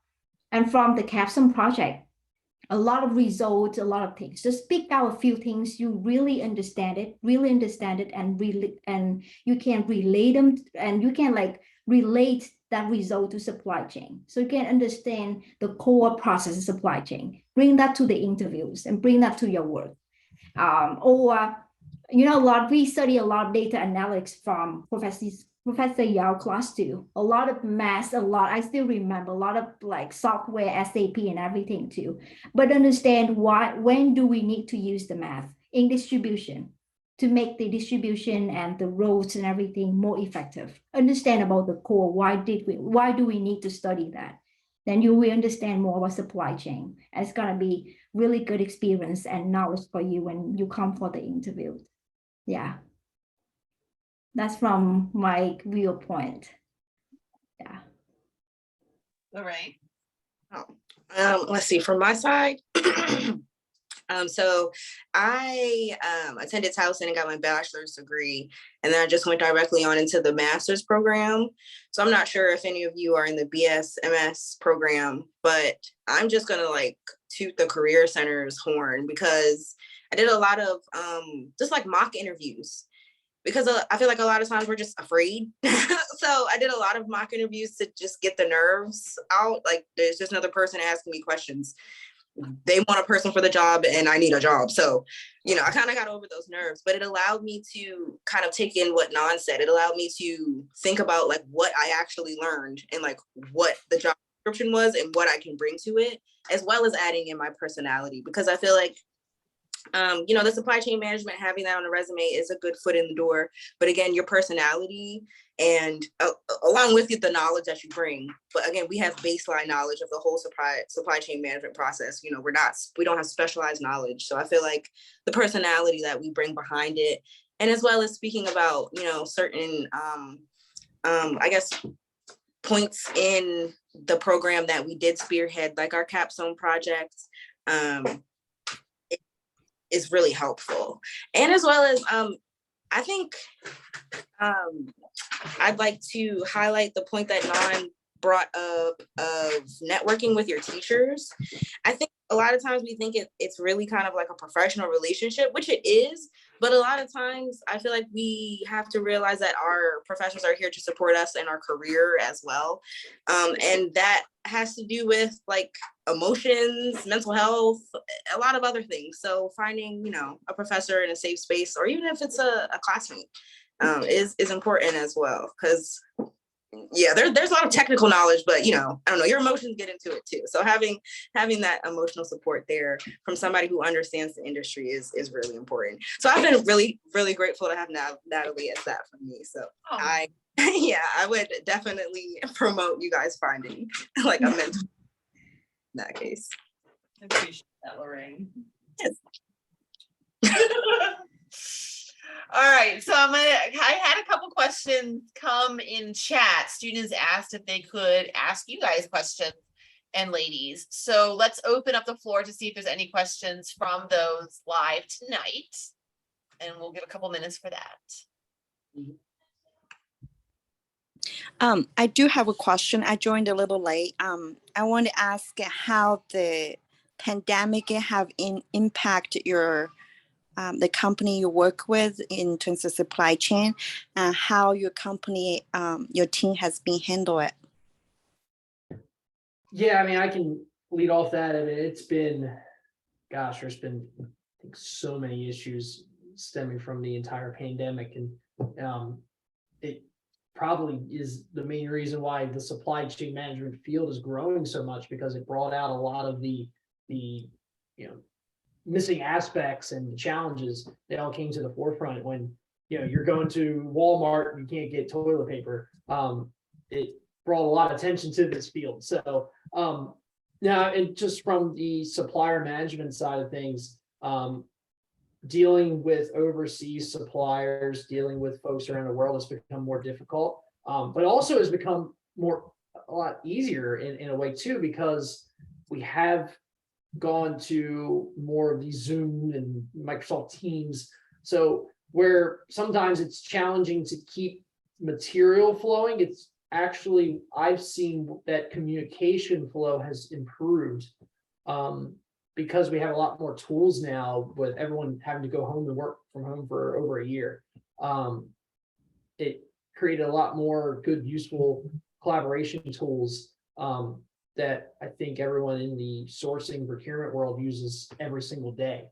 and from the capstone project, a lot of results, a lot of things. Just pick out a few things you really understand it, and you can relate them, and you can relate that result to supply chain. So you can understand the core process of supply chain. Bring that to the interviews and bring that to your work. We study a lot of data analytics from Professor Yao class too. A lot of math, I still remember a lot of software, SAP and everything too. But understand when do we need to use the math in distribution to make the distribution and the roads and everything more effective. Understand about the core. Why do we need to study that? Then you will understand more about supply chain. And it's gonna be really good experience and knowledge for you when you come for the interview. Yeah. That's from my viewpoint. Yeah. All right. Let's see, from my side. So I attended Towson and got my bachelor's degree, and then I just went directly on into the master's program. So I'm not sure if any of you are in the BSMS program, but I'm just gonna toot the Career Center's horn because I did a lot of just mock interviews, because I feel like a lot of times we're just afraid. So I did a lot of mock interviews to just get the nerves out. There's just another person asking me questions. They want a person for the job and I need a job. So, I kind of got over those nerves, but it allowed me to kind of take in what Nan said. It allowed me to think about what I actually learned and what the job description was and what I can bring to it, as well as adding in my personality, because I feel like You know, the supply chain management, having that on a resume is a good foot in the door. But again, your personality and along with the knowledge that you bring. But again, we have baseline knowledge of the whole supply chain management process. You know, we don't have specialized knowledge. So I feel like the personality that we bring behind it, and as well as speaking about, you know, certain, I guess, points in the program that we did spearhead, like our capstone project, is really helpful. And as well as, I think I'd like to highlight the point that Nan brought up of networking with your teachers. I think a lot of times we think it's really kind of like a professional relationship, which it is, but a lot of times I feel like we have to realize that our professors are here to support us in our career as well. And that has to do with like emotions, mental health, a lot of other things. So finding, you know, a professor in a safe space, or even if it's a classmate, is important as well. Because yeah, there's a lot of technical knowledge, but you know, I don't know, your emotions get into it too. So having that emotional support there from somebody who understands the industry is really important. So I've been really, really grateful to have Natalie as that for me. So I would definitely promote you guys finding like a mentor in that case. I appreciate that, Lorraine. Yes. All right, so I had a couple questions come in chat. Students asked if they could ask you guys questions, and ladies. So let's open up the floor to see if there's any questions from those live tonight. And we'll give a couple minutes for that. I do have a question. I joined a little late. I want to ask how the pandemic have impacted your the company you work with in terms of supply chain, and how your company, your team has been handled it. Yeah, I mean, I can lead off that. I mean, it's been, gosh, there's been, I think, so many issues stemming from the entire pandemic, and it probably is the main reason why the supply chain management field is growing so much, because it brought out a lot of the you know, missing aspects and the challenges that all came to the forefront when, you know, you're going to Walmart and you can't get toilet paper. It brought a lot of attention to this field. So now, and just from the supplier management side of things, dealing with overseas suppliers, dealing with folks around the world has become more difficult, but also has become a lot easier in a way too, because we have gone to more of these Zoom and Microsoft Teams. So where sometimes it's challenging to keep material flowing, it's actually, I've seen that communication flow has improved, because we have a lot more tools now, with everyone having to go home and work from home for over a year. It created a lot more good, useful collaboration tools that I think everyone in the sourcing procurement world uses every single day.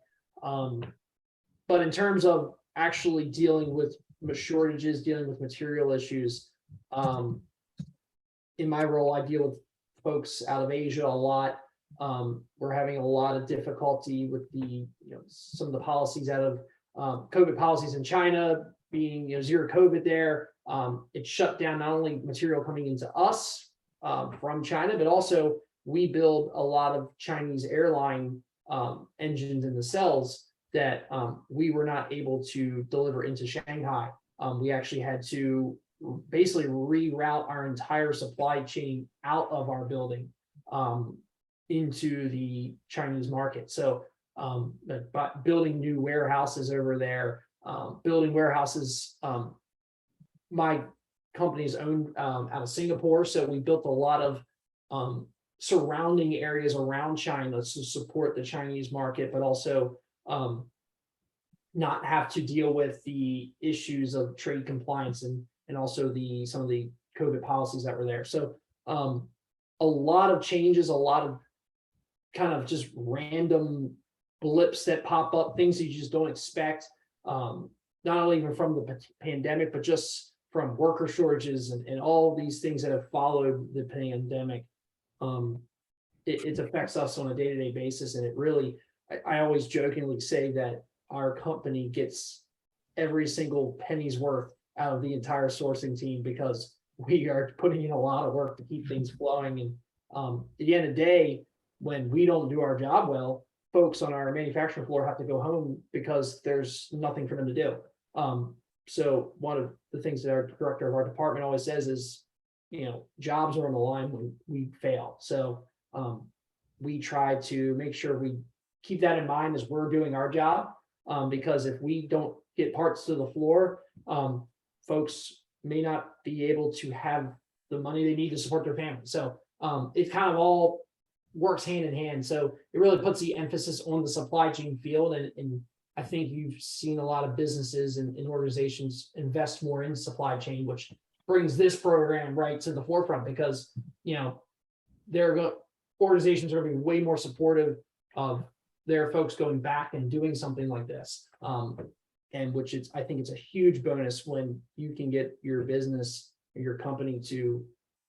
But in terms of actually dealing with shortages, dealing with material issues, in my role, I deal with folks out of Asia a lot. We're having a lot of difficulty with some of the policies out of COVID policies in China, being zero COVID there. It shut down not only material coming into us from China, but also we build a lot of Chinese airline engines and nacelles that we were not able to deliver into Shanghai. We actually had to basically reroute our entire supply chain out of our building into the Chinese market. So building new warehouses over there, building warehouses, my company's owned out of Singapore. So we built a lot of surrounding areas around China to support the Chinese market, but also not have to deal with the issues of trade compliance and also some of the COVID policies that were there. So a lot of changes, a lot of kind of just random blips that pop up, things that you just don't expect, not only even from the pandemic, but just from worker shortages and all these things that have followed the pandemic. It affects us on a day-to-day basis, and it really, I always jokingly say that our company gets every single penny's worth out of the entire sourcing team because we are putting in a lot of work to keep things flowing. And at the end of the day, when we don't do our job well, folks on our manufacturing floor have to go home because there's nothing for them to do. So one of the things that our director of our department always says is, jobs are on the line when we fail. So we try to make sure we keep that in mind as we're doing our job. Because if we don't get parts to the floor, folks may not be able to have the money they need to support their family. So it kind of all works hand in hand. So it really puts the emphasis on the supply chain field. And I think you've seen a lot of businesses and organizations invest more in supply chain, which brings this program right to the forefront because, organizations are going to be way more supportive of their folks going back and doing something like this. And which I think it's a huge bonus when you can get your business or your company to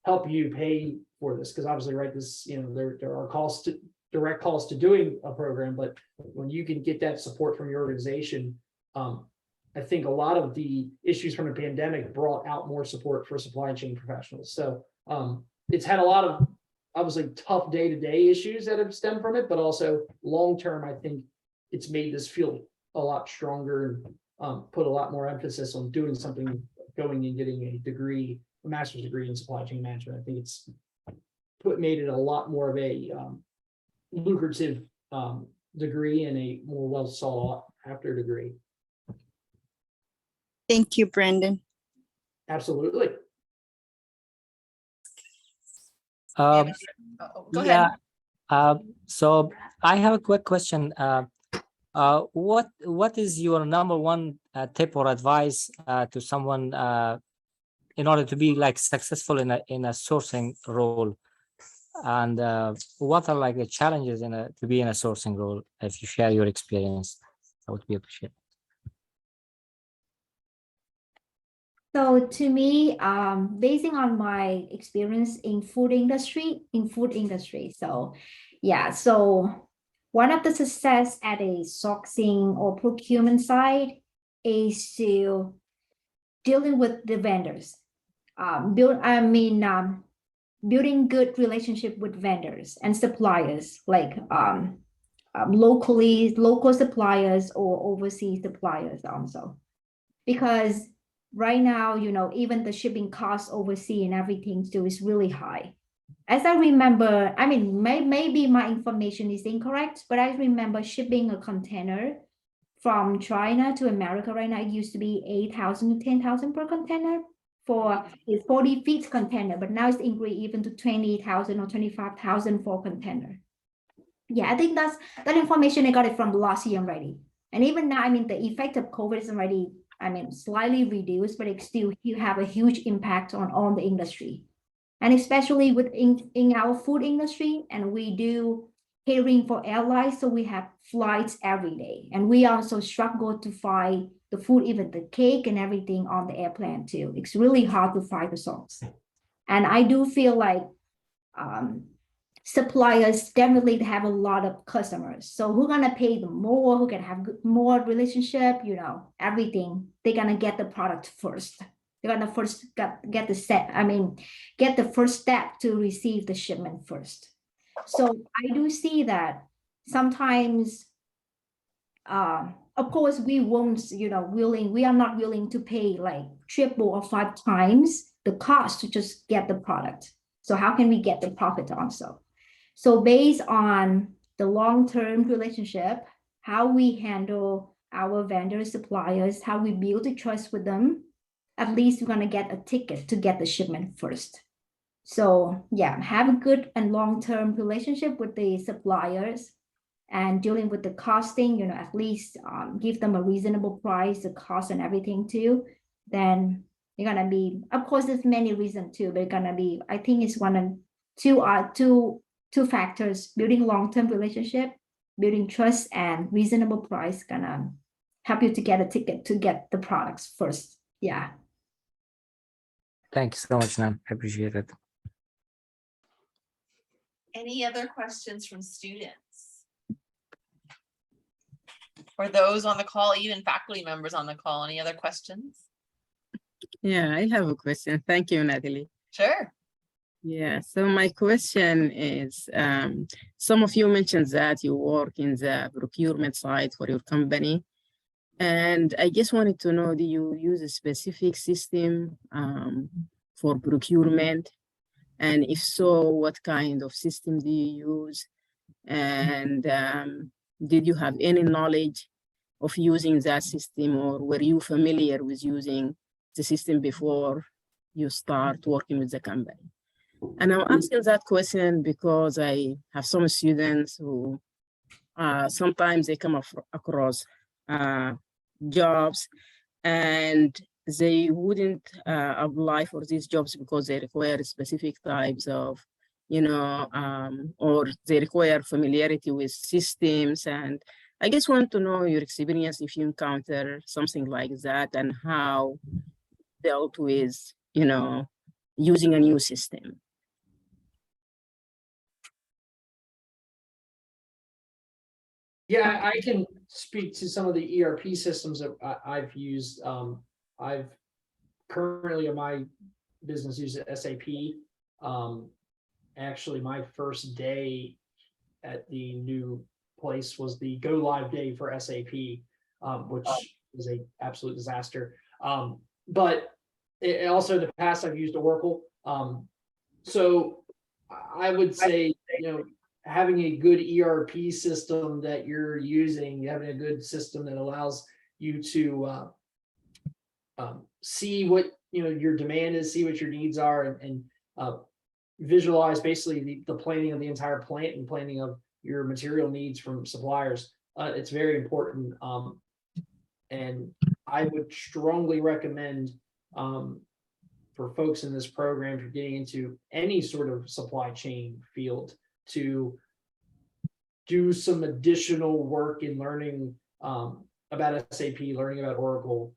help you pay for this. Because obviously, right, this, there are direct costs to doing a program, but when you can get that support from your organization, I think a lot of the issues from the pandemic brought out more support for supply chain professionals. So it's had a lot of obviously tough day-to-day issues that have stemmed from it, but also long-term, I think it's made this field a lot stronger and put a lot more emphasis on doing something, going and getting a master's degree in supply chain management. I think it's made it a lot more of a lucrative degree and a more well sought after degree. Thank you, Brandon. Absolutely. Go Yeah. ahead. So I have a quick question. What is your number one tip or advice to someone in order to be like successful in a sourcing role? And what are like the challenges to be in a sourcing role? If you share your experience, I would be appreciated. So to me, basing on my experience in food industry, so yeah, so one of the success at a sourcing or procurement side is to dealing with the vendors, building good relationship with vendors and suppliers, like local suppliers or overseas suppliers also, because right now, even the shipping costs overseas and everything still is really high. As I remember, maybe my information is incorrect, but I remember shipping a container from China to America right now, it used to be 8,000 to 10,000 per container for a 40 feet container, but now it's increased even to 20,000 or 25,000 for a container. Yeah, I think that information I got it from last year already. And even now, the effect of COVID is already, slightly reduced, but it still have a huge impact on the industry. And especially in our food industry, and we do catering for airlines, so we have flights every day. And we also struggle to find the food, even the cake and everything on the airplane too. It's really hard to find the sauce. And I do feel like suppliers definitely have a lot of customers. So who's gonna pay them more, who can have more relationship, everything, they're gonna get the product first. They're gonna first get the first step to receive the shipment first. So I do see that sometimes, of course, we are not willing to pay like 3 or 5 times the cost to just get the product. So how can we get the profit also? So based on the long-term relationship, how we handle our vendors, suppliers, how we build the trust with them, at least we're gonna get a ticket to get the shipment first. So yeah, have a good and long-term relationship with the suppliers and dealing with the costing, at least give them a reasonable price, the cost and everything too. Then you're gonna be, of course, there's many reasons too, but gonna be, I think it's two factors: building long-term relationship, building trust, and reasonable price gonna help you to get a ticket to get the products first. Yeah. Thank you so much, Nan. I appreciate it. Any other questions from students? For those on the call, even faculty members on the call, any other questions? Yeah, I have a question. Thank you, Natalie. Sure. Yeah, so my question is, some of you mentioned that you work in the procurement side for your company. And I just wanted to know, do you use a specific system for procurement? And if so, what kind of system do you use? And did you have any knowledge of using that system, or were you familiar with using the system before you start working with the company? And I'm asking that question because I have some students who sometimes they come across jobs and they wouldn't apply for these jobs because they require specific types of, or they require familiarity with systems. And I just want to know your experience if you encounter something like that and how dealt with, using a new system. Yeah, I can speak to some of the ERP systems that I've used. I've currently in my business used SAP. Actually, my first day at the new place was the go live day for SAP, which was an absolute disaster. But also in the past, I've used Oracle. So I would say, having a good ERP system that you're using, having a good system that allows you to see what your demand is, see what your needs are, and visualize basically the planning of the entire plant and planning of your material needs from suppliers. It's very important, and I would strongly recommend for folks in this program, if you're getting into any sort of supply chain field, to do some additional work in learning about SAP, learning about Oracle.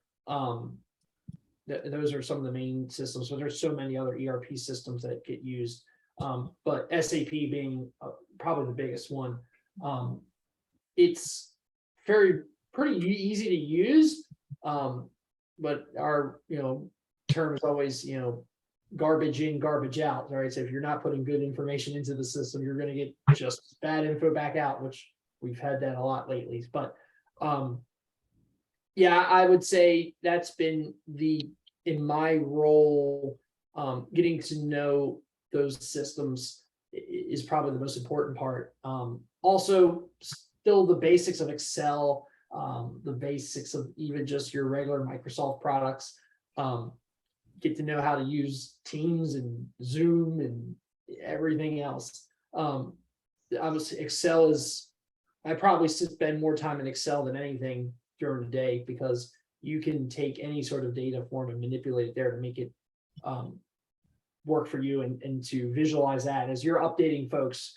Those are some of the main systems, but there's so many other ERP systems that get used. But SAP being probably the biggest one. It's pretty easy to use, but our term is always garbage in, garbage out, right? So if you're not putting good information into the system, you're going to get just bad info back out, which we've had that a lot lately. But yeah, I would say that's been in my role, getting to know those systems is probably the most important part. Also, still the basics of Excel, the basics of even just your regular Microsoft products. Get to know how to use Teams and Zoom and everything else. Obviously, Excel I probably spend more time in Excel than anything during the day, because you can take any sort of data form and manipulate it there to make it work for you, and to visualize that as you're updating folks,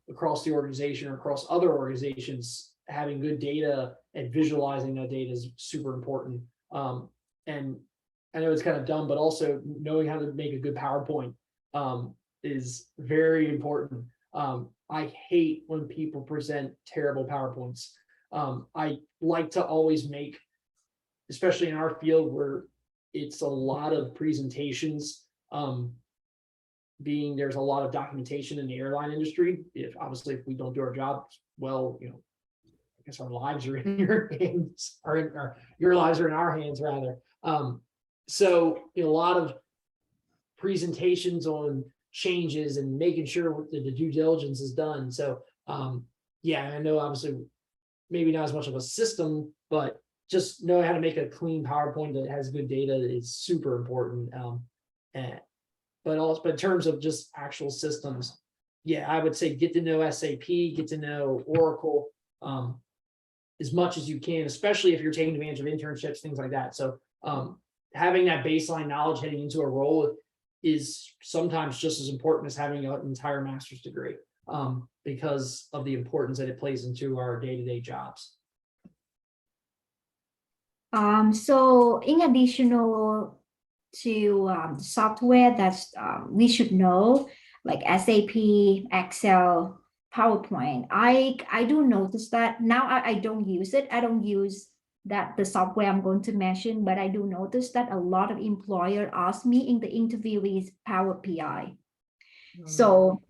across the organization or across other organizations. Having good data and visualizing that data is super important. And I know it's kind of dumb, but also knowing how to make a good PowerPoint is very important. I hate when people present terrible PowerPoints. I like to always make, especially in our field where it's a lot of presentations, there's a lot of documentation in the airline industry. If we don't do our job well, I guess our lives are in your hands, or your lives are in our hands rather. So a lot of presentations on changes and making sure that the due diligence is done. So yeah, I know obviously maybe not as much of a system, but just know how to make a clean PowerPoint that has good data is super important. But in terms of just actual systems, yeah, I would say get to know SAP, get to know Oracle as much as you can, especially if you're taking advantage of internships, things like that. So having that baseline knowledge heading into a role is sometimes just as important as having an entire master's degree, because of the importance that it plays into our day-to-day jobs. So in additional to software that's we should know, like SAP, Excel, PowerPoint. I do notice that now I don't use it. I don't use that the software I'm going to mention, but I do notice that a lot of employer ask me in the interview is Power BI. So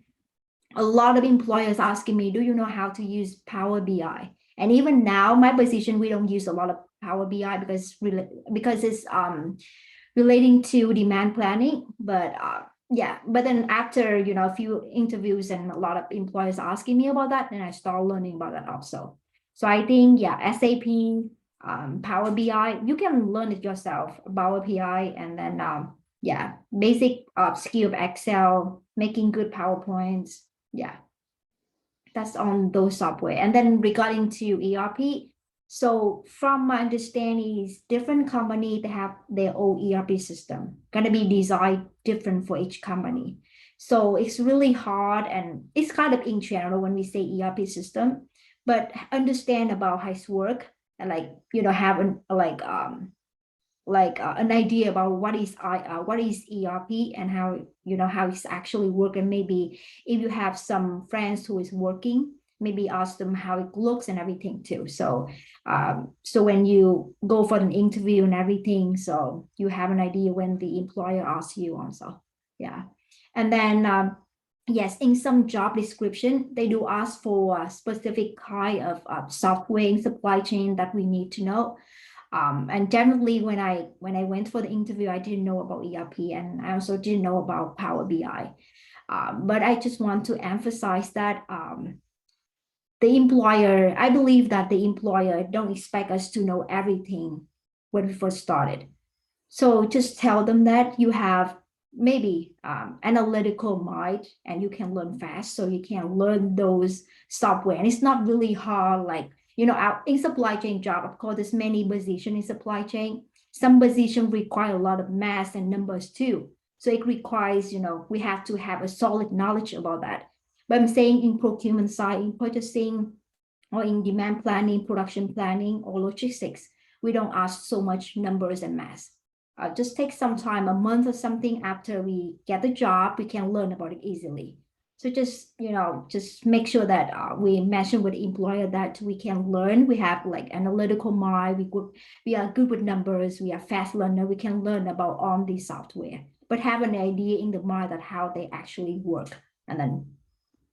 a lot of employers asking me, do you know how to use Power BI? And even now, my position, we don't use a lot of Power BI because it's relating to demand planning. But yeah, but then after, you know, a few interviews and a lot of employers asking me about that, then I start learning about that also. So I think, yeah, SAP, Power BI, you can learn it yourself, Power BI, and then yeah, basic skill of Excel, making good PowerPoints. Yeah, that's on those software. And then regarding to ERP, so from my understanding is different company, they have their own ERP system, gonna be designed different for each company. So it's really hard, and it's kind of in general when we say ERP system, but understand about how it's work and, like, you know, have an an idea about what is ERP and how, you know, how it's actually working. Maybe if you have some friends who is working, maybe ask them how it looks and everything too. So so when you go for an interview and everything, so you have an idea when the employer asks you also. Yeah. And then yes, in some job description, they do ask for a specific kind of software in supply chain that we need to know. And definitely when I went for the interview, I didn't know about ERP, and I also didn't know about Power BI. But I just want to emphasize that the employer, I believe that the employer don't expect us to know everything when we first started. So just tell them that you have maybe analytical mind and you can learn fast, so you can learn those software. And it's not really hard, like, you know, in supply chain job, of course, there's many positions in supply chain. Some positions require a lot of math and numbers too. So it requires, you know, we have to have a solid knowledge about that. But I'm saying in procurement side, in purchasing, or in demand planning, production planning, or logistics, we don't ask so much numbers and math. Just take some time, a month or something after we get the job, we can learn about it easily. So just, you know, just make sure that we mention with the employer that we can learn. We have like analytical mind. We are good with numbers. We are fast learner. We can learn about all these software, but have an idea in the mind that how they actually work, and then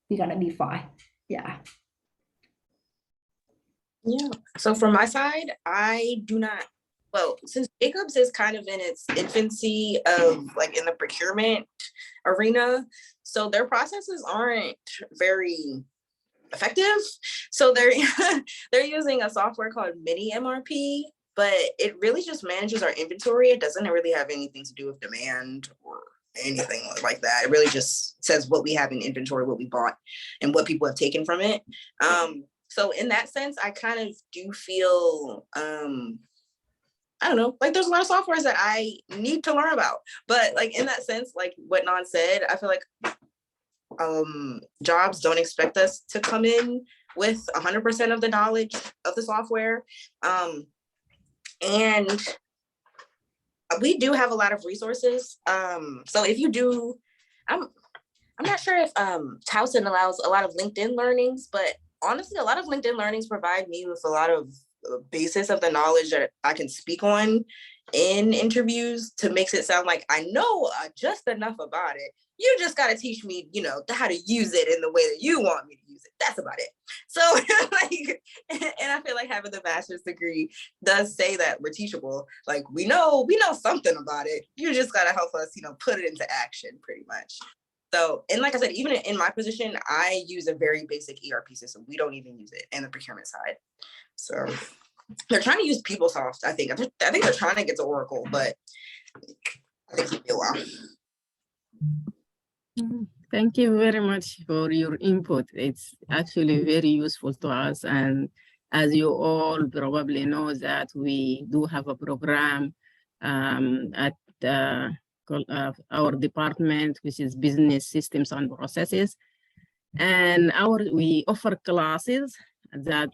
we're gonna be fine. Yeah. Yeah. So from my side, I do not. Well, since Jacobs is kind of in its infancy of like in the procurement arena, so their processes aren't very effective. So they're they're using a software called Mini MRP, but it really just manages our inventory. It doesn't really have anything to do with demand or anything like that. It really just says what we have in inventory, what we bought, and what people have taken from it. So in that sense, I kind of do feel I don't know, like there's a lot of softwares that I need to learn about. But like in that sense, like what Nan said, I feel like jobs don't expect us to come in with 100% of the knowledge of the software. And we do have a lot of resources. So if you do, I'm not sure if Towson allows a lot of LinkedIn learnings, but honestly, a lot of LinkedIn learnings provide me with a lot of basis of the knowledge that I can speak on in interviews to make it sound like I know just enough about it. You just got to teach me, you know, how to use it in the way that you want me to use it. That's about it. So like, and I feel like having the master's degree does say that we're teachable. Like we know something about it. You just got to help us, you know, put it into action pretty much. So, and like I said, even in my position, I use a very basic ERP system. We don't even use it in the procurement side. So they're trying to use PeopleSoft, I think. I think they're trying to get to Oracle, but I think it'll be a while. Thank you very much for your input. It's actually very useful to us. And as you all probably know that we do have a program at our department, which is Business Systems and Processes. And we offer classes that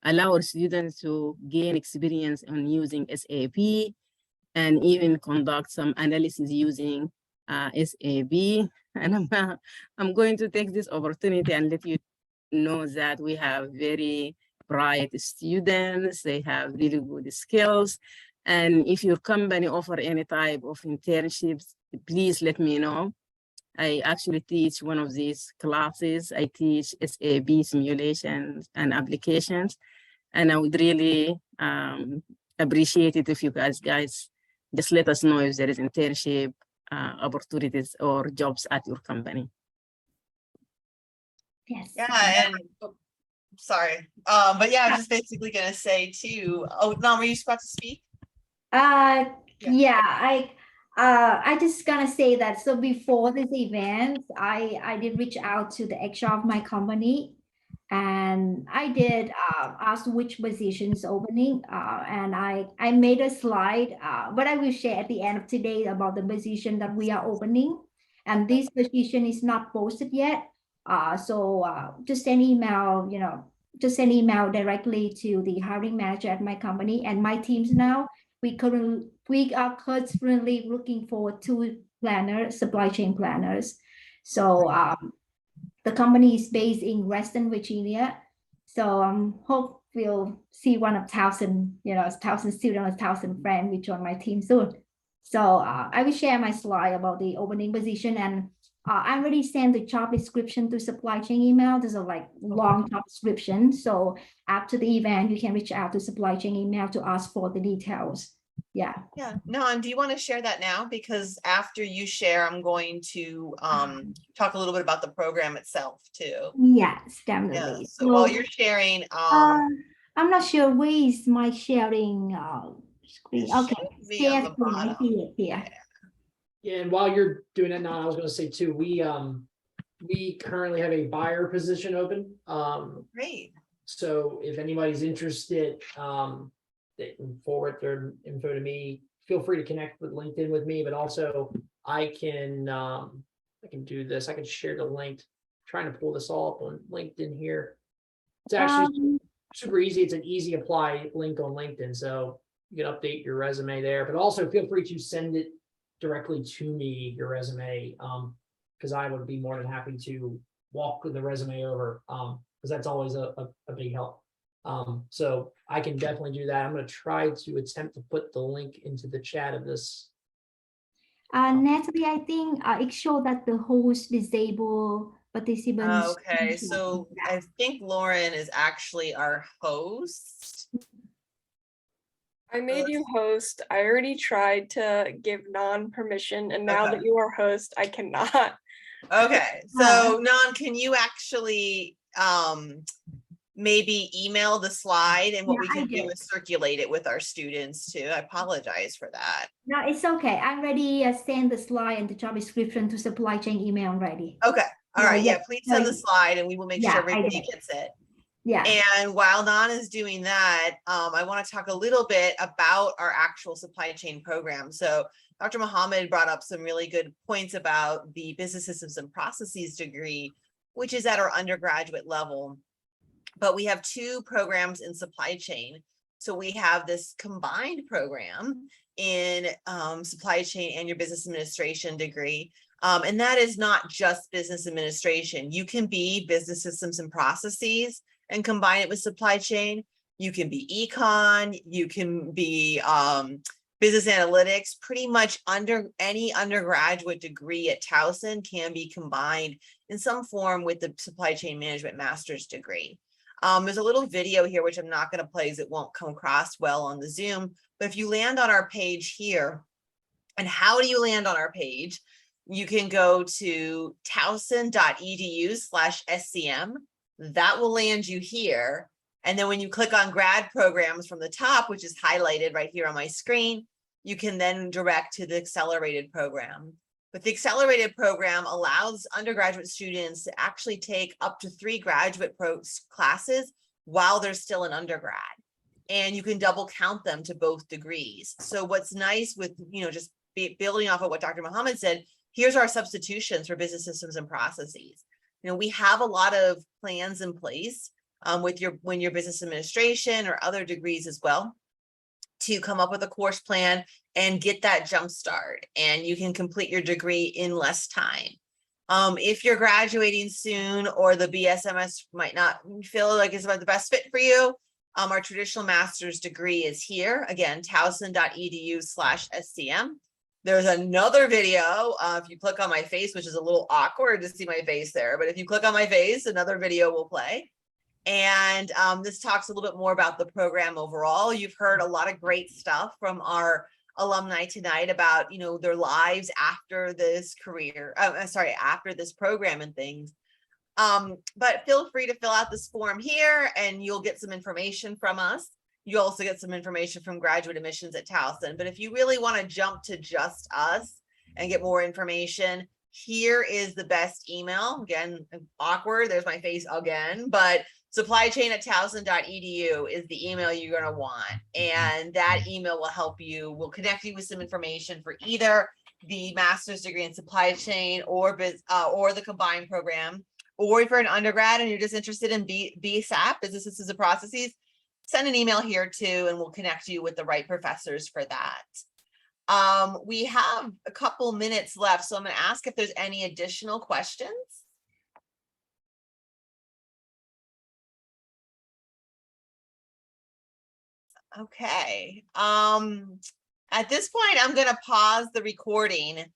allow our students to gain experience on using SAP and even conduct some analysis using SAP. And I'm going to take this opportunity and let you know that we have very bright students. They have really good skills. And if your company offer any type of internships, please let me know. I actually teach one of these classes. I teach SAB simulations and applications. And I would really appreciate it if you guys just let us know if there is internship opportunities or jobs at your company. Yes. Yeah, and sorry, but yeah, I was just basically gonna say too. Oh, no, were you about to speak? Yeah, I just gonna say that. So before this event, I did reach out to the HR of my company, and I did ask which positions opening, and I made a slide, but I will share at the end of today about the position that we are opening, and this position is not posted yet. So just send email, just send email directly to the hiring manager at my company and my teams now. We are currently looking for 2 planners, supply chain planners. So the company is based in Western Virginia. So hope we'll see one of Towson, Towson student or Towson friend will join my team soon. So I will share my slide about the opening position, and I already sent the job description to supply chain email. There's a long job description. So after the event, you can reach out to supply chain email to ask for the details. Yeah. Yeah, no, and do you want to share that now? Because after you share, I'm going to talk a little bit about the program itself too. Yes, Yeah, definitely. so while you're sharing, I'm not sure where is my sharing screen. it Okay, should be on the screen. I bottom. see it here. Yeah, and while you're doing that now, I was gonna say too, we currently have a buyer position open. Great. So if anybody's interested, they can forward their info to me. Feel free to connect with LinkedIn with me, but also I can do this. I can share the link. I'm trying to pull this all up on LinkedIn here. It's actually super easy. It's an easy apply link on LinkedIn. So you can update your resume there, but also feel free to send it directly to me, your resume, because I would be more than happy to walk the resume over, because that's always a big help. So I can definitely do that. I'm going to try to attempt to put the link into the chat of this. Natalie, I think it showed that the host disabled participants. Okay, so I think Lauren is actually our host. I made you host. I already tried to give non-permission, and now that you are host, I cannot. Okay, so Nan, can you actually maybe email the slide, and what we can do is circulate it with our students too? I apologize for that. No, it's okay. I already sent the slide and the job description to supply chain email already. Okay, all right, yeah, please send the slide and we will make sure everybody gets it. Yeah. And while Nan is doing that, I want to talk a little bit about our actual supply chain program. So Dr. Mohammed brought up some really good points about the business systems and processes degree, which is at our undergraduate level. But we have 2 programs in supply chain. So we have this combined program in supply chain and your business administration degree. And that is not just business administration. You can be business systems and processes and combine it with supply chain. You can be econ, you can be business analytics. Pretty much any undergraduate degree at Towson can be combined in some form with the supply chain management master's degree. There's a little video here, which I'm not going to play as it won't come across well on the Zoom. But if you land on our page here, and how do you land on our page? You can go to towson.edu/SCM. That will land you here. And then when you click on grad programs from the top, which is highlighted right here on my screen, you can then direct to the accelerated program. But the accelerated program allows undergraduate students to actually take up to 3 graduate classes while they're still an undergrad. And you can double count them to both degrees. So what's nice with, just building off of what Dr. Mohammed said, here's our substitutions for business systems and processes. We have a lot of plans in place with your business administration or other degrees as well, to come up with a course plan and get that jump start, and you can complete your degree in less time. If you're graduating soon or the BSMS might not feel like it's about the best fit for you, our traditional master's degree is here. Again, towson.edu/SCM. There's another video. If you click on my face, which is a little awkward to see my face there, but if you click on my face, another video will play. And this talks a little bit more about the program overall. You've heard a lot of great stuff from our alumni tonight about, you know, their lives after this career, after this program and things. But feel free to fill out this form here and you'll get some information from us. You also get some information from graduate admissions at Towson. But if you really want to jump to just us and get more information, here is the best email. Again, awkward, there's my face again, but supplychain@towson.edu is the email you're going to want. And that email will help you, will connect you with some information for either the master's degree in supply chain or the combined program. Or if you're an undergrad and you're just interested in BSAP, business systems and processes, send an email here too, and we'll connect you with the right professors for that. We have a couple minutes left, so I'm going to ask if there's any additional questions. Okay. At this point, I'm going to pause the recording and